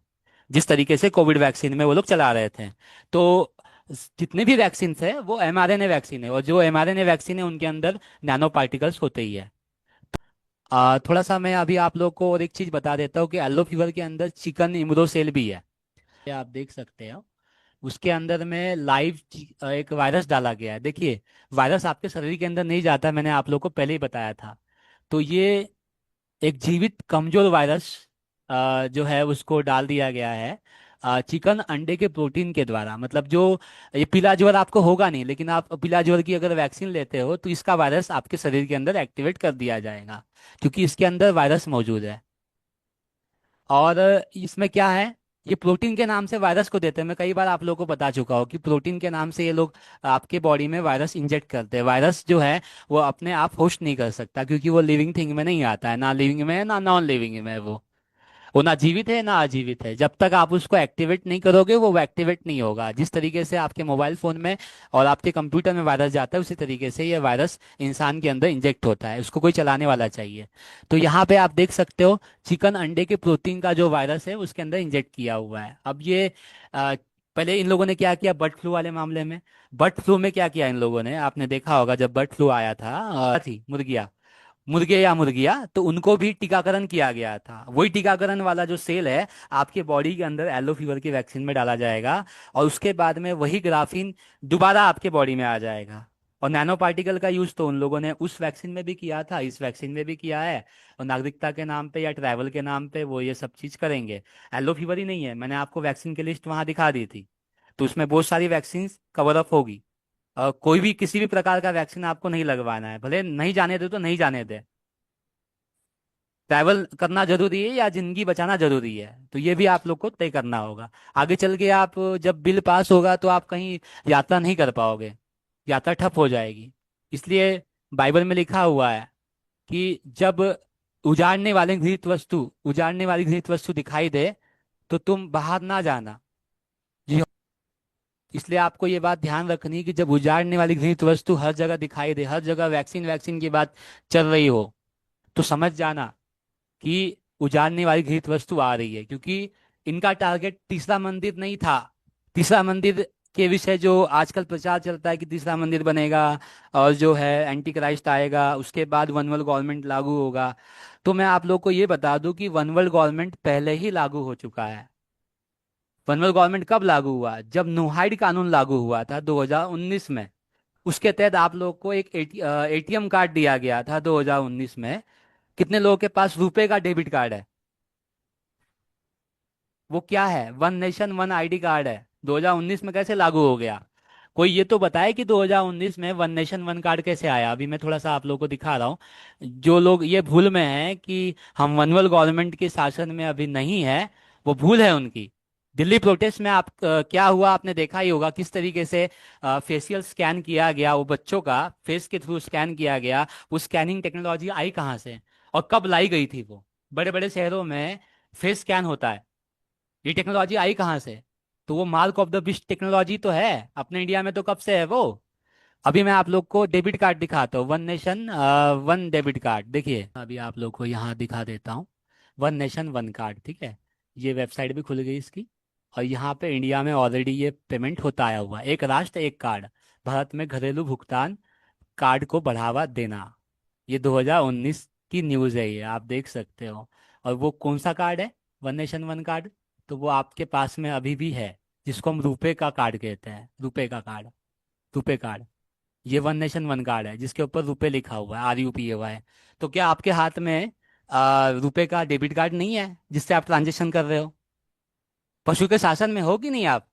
जिस तरीके से कोविड वैक्सीन में वो लोग चला रहे थे। तो जितने भी वैक्सीन है वो mRNA वैक्सीन है, और जो mRNA वैक्सीन है उनके अंदर नैनो पार्टिकल्स होते ही है। थोड़ा सा मैं अभी आप लोग को और एक चीज बता देता हूँ कि येलो फीवर के अंदर चिकन इम्यूनो सेल भी है, ये आप देख सकते हो। उसके अंदर में लाइव एक वायरस डाला गया है। देखिए, वायरस आपके शरीर के अंदर नहीं जाता, मैंने आप लोग को पहले ही बताया था। तो ये एक जीवित कमजोर वायरस जो है उसको डाल दिया गया है चिकन अंडे के प्रोटीन के द्वारा। मतलब जो ये पीला ज्वर आपको होगा नहीं, लेकिन आप पीला ज्वर की अगर वैक्सीन लेते हो तो इसका वायरस आपके शरीर के अंदर एक्टिवेट कर दिया जाएगा, क्योंकि इसके अंदर वायरस मौजूद है। और इसमें क्या है, ये प्रोटीन के नाम से वायरस को देते हैं। मैं कई बार आप लोगों को बता चुका हूँ कि प्रोटीन के नाम से ये लोग आपके बॉडी में वायरस इंजेक्ट करते हैं। वायरस जो है वो अपने आप होस्ट नहीं कर सकता, क्योंकि वो लिविंग थिंग में नहीं आता है, ना लिविंग में है ना नॉन लिविंग में है। वो ना जीवित है ना अजीवित है। जब तक आप उसको एक्टिवेट नहीं करोगे वो एक्टिवेट नहीं होगा। जिस तरीके से आपके मोबाइल फोन में और आपके कंप्यूटर में वायरस जाता है, उसी तरीके से ये वायरस इंसान के अंदर इंजेक्ट होता है। उसको कोई चलाने वाला चाहिए। तो यहाँ पे आप देख सकते हो चिकन अंडे के प्रोटीन का जो वायरस है उसके अंदर इंजेक्ट किया हुआ है। अब ये पहले इन लोगों ने क्या किया, बर्ड फ्लू वाले मामले में, बर्ड फ्लू में क्या किया इन लोगों ने, आपने देखा होगा जब बर्ड फ्लू आया था थी मुर्गे या मुर्गिया, तो उनको भी टीकाकरण किया गया था। वही टीकाकरण वाला जो सेल है आपके बॉडी के अंदर येलो फीवर की वैक्सीन में डाला जाएगा, और उसके बाद में वही ग्राफीन दोबारा आपके बॉडी में आ जाएगा। और नैनो पार्टिकल का यूज तो उन लोगों ने उस वैक्सीन में भी किया था, इस वैक्सीन में भी किया है। और नागरिकता के नाम पे या ट्रैवल के नाम पे वो ये सब चीज करेंगे। येलो फीवर ही नहीं है, मैंने आपको वैक्सीन की लिस्ट वहां दिखा दी थी, तो उसमें बहुत सारी वैक्सीन कवर अप होगी। कोई भी किसी भी प्रकार का वैक्सीन आपको नहीं लगवाना है, भले नहीं जाने दे तो नहीं जाने दे। ट्रैवल करना जरूरी है या जिंदगी बचाना जरूरी है, तो ये भी आप लोग को तय करना होगा। आगे चल के आप जब बिल पास होगा तो आप कहीं यात्रा नहीं कर पाओगे, यात्रा ठप हो जाएगी। इसलिए बाइबल में लिखा हुआ है कि जब उजाड़ने वाली घृत वस्तु दिखाई दे तो तुम बाहर ना जाना। जी हाँ। इसलिए आपको ये बात ध्यान रखनी है कि जब उजाड़ने वाली घृत वस्तु हर जगह दिखाई दे, हर जगह वैक्सीन वैक्सीन की बात चल रही हो, तो समझ जाना कि उजाड़ने वाली घृत वस्तु आ रही है। क्योंकि इनका टारगेट तीसरा मंदिर नहीं था। तीसरा मंदिर के विषय जो आजकल प्रचार चलता है कि तीसरा मंदिर बनेगा और जो है एंटी क्राइस्ट आएगा, उसके बाद वन वर्ल्ड गवर्नमेंट लागू होगा, तो मैं आप लोग को ये बता दूं कि वन वर्ल्ड गवर्नमेंट पहले ही लागू हो चुका है। वन वर्ल्ड गवर्नमेंट कब लागू हुआ? जब नोहाइड कानून लागू हुआ था 2019 में। उसके तहत आप लोग को एक एटीएम कार्ड दिया गया था 2019 में। कितने लोगों के पास रुपए का डेबिट कार्ड है? वो क्या है? One nation one ID card है। 2019 में कैसे लागू हो गया? कोई ये तो बताए कि 2019 में वन नेशन वन कार्ड कैसे आया। अभी मैं थोड़ा सा आप लोगों को दिखा रहा हूँ। जो लोग ये भूल में हैं कि हम वन वर्ल्ड गवर्नमेंट के शासन में अभी नहीं है, वो भूल है उनकी। दिल्ली प्रोटेस्ट में आप क्या हुआ आपने देखा ही होगा, किस तरीके से फेशियल स्कैन किया गया, वो बच्चों का फेस के थ्रू स्कैन किया गया। वो स्कैनिंग टेक्नोलॉजी आई कहाँ से और कब लाई गई थी? वो बड़े बड़े शहरों में फेस स्कैन होता है, ये टेक्नोलॉजी आई कहाँ से? तो वो mark of the beast technology तो है अपने इंडिया में, तो कब से है वो। अभी मैं आप लोग को डेबिट कार्ड दिखाता हूँ, one nation one debit card. देखिए अभी आप लोग को यहाँ दिखा देता हूँ, वन नेशन वन कार्ड। ठीक है, ये वेबसाइट भी खुल गई इसकी, और यहाँ पे इंडिया में ऑलरेडी ये पेमेंट होता आया हुआ है। एक राष्ट्र एक कार्ड, भारत में घरेलू भुगतान कार्ड को बढ़ावा देना। ये 2019 की न्यूज़ है, ये आप देख सकते हो। और वो कौन सा कार्ड है? One nation one card. तो वो आपके पास में अभी भी है, जिसको हम रुपए का कार्ड कहते हैं। रुपए का कार्ड, रुपए कार्ड, ये वन नेशन वन कार्ड है जिसके ऊपर रुपए लिखा हुआ है, RUPAY। तो क्या आपके हाथ में रुपए का डेबिट कार्ड नहीं है जिससे आप ट्रांजेक्शन कर रहे हो? पशु के शासन में हो कि नहीं आप?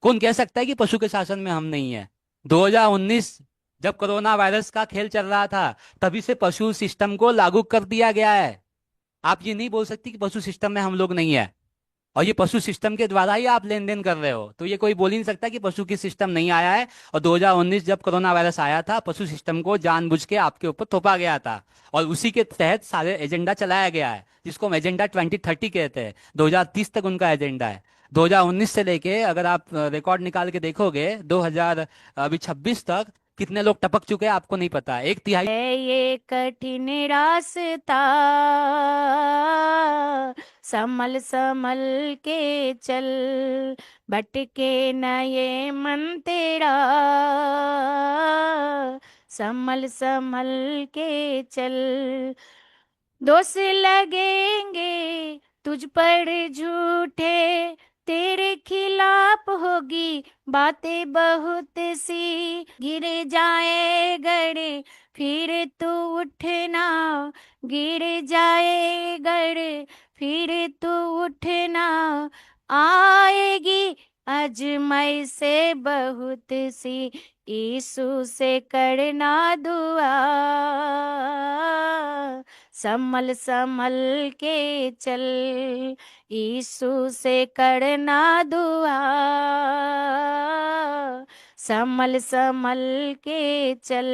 कौन कह सकता है कि पशु के शासन में हम नहीं है? 2019 जब कोरोना वायरस का खेल चल रहा था, तभी से पशु सिस्टम को लागू कर दिया गया है। आप ये नहीं बोल सकती कि पशु सिस्टम में हम लोग नहीं है, और ये पशु सिस्टम के द्वारा ही आप लेन देन कर रहे हो। तो ये कोई बोल ही नहीं सकता कि पशु की सिस्टम नहीं आया है। और 2019 जब कोरोना वायरस आया था, पशु सिस्टम को जानबूझ के आपके ऊपर थोपा गया था, और उसी के तहत सारे एजेंडा चलाया गया है, जिसको हम एजेंडा 2030 कहते हैं। 2030 तक उनका एजेंडा है। 2019 से लेके अगर आप रिकॉर्ड निकाल के देखोगे 2026 तक कितने लोग टपक चुके हैं आपको नहीं पता। एक तिहाई है ये कठिन रास्ता, संभल संभल के चल, भटके न ये मन तेरा, संभल संभल के चल। दोष लगेंगे तुझ पर झूठे, तेरे खिलाफ होगी बातें बहुत सी, गिर जाए गड़े फिर तू उठना, गिर जाए गड़े फिर तू उठना, आएगी अजमाइशें बहुत सी, यीशु से करना दुआ, संभल संभल के चल, यीशु से करना दुआ, संभल संभल के चल।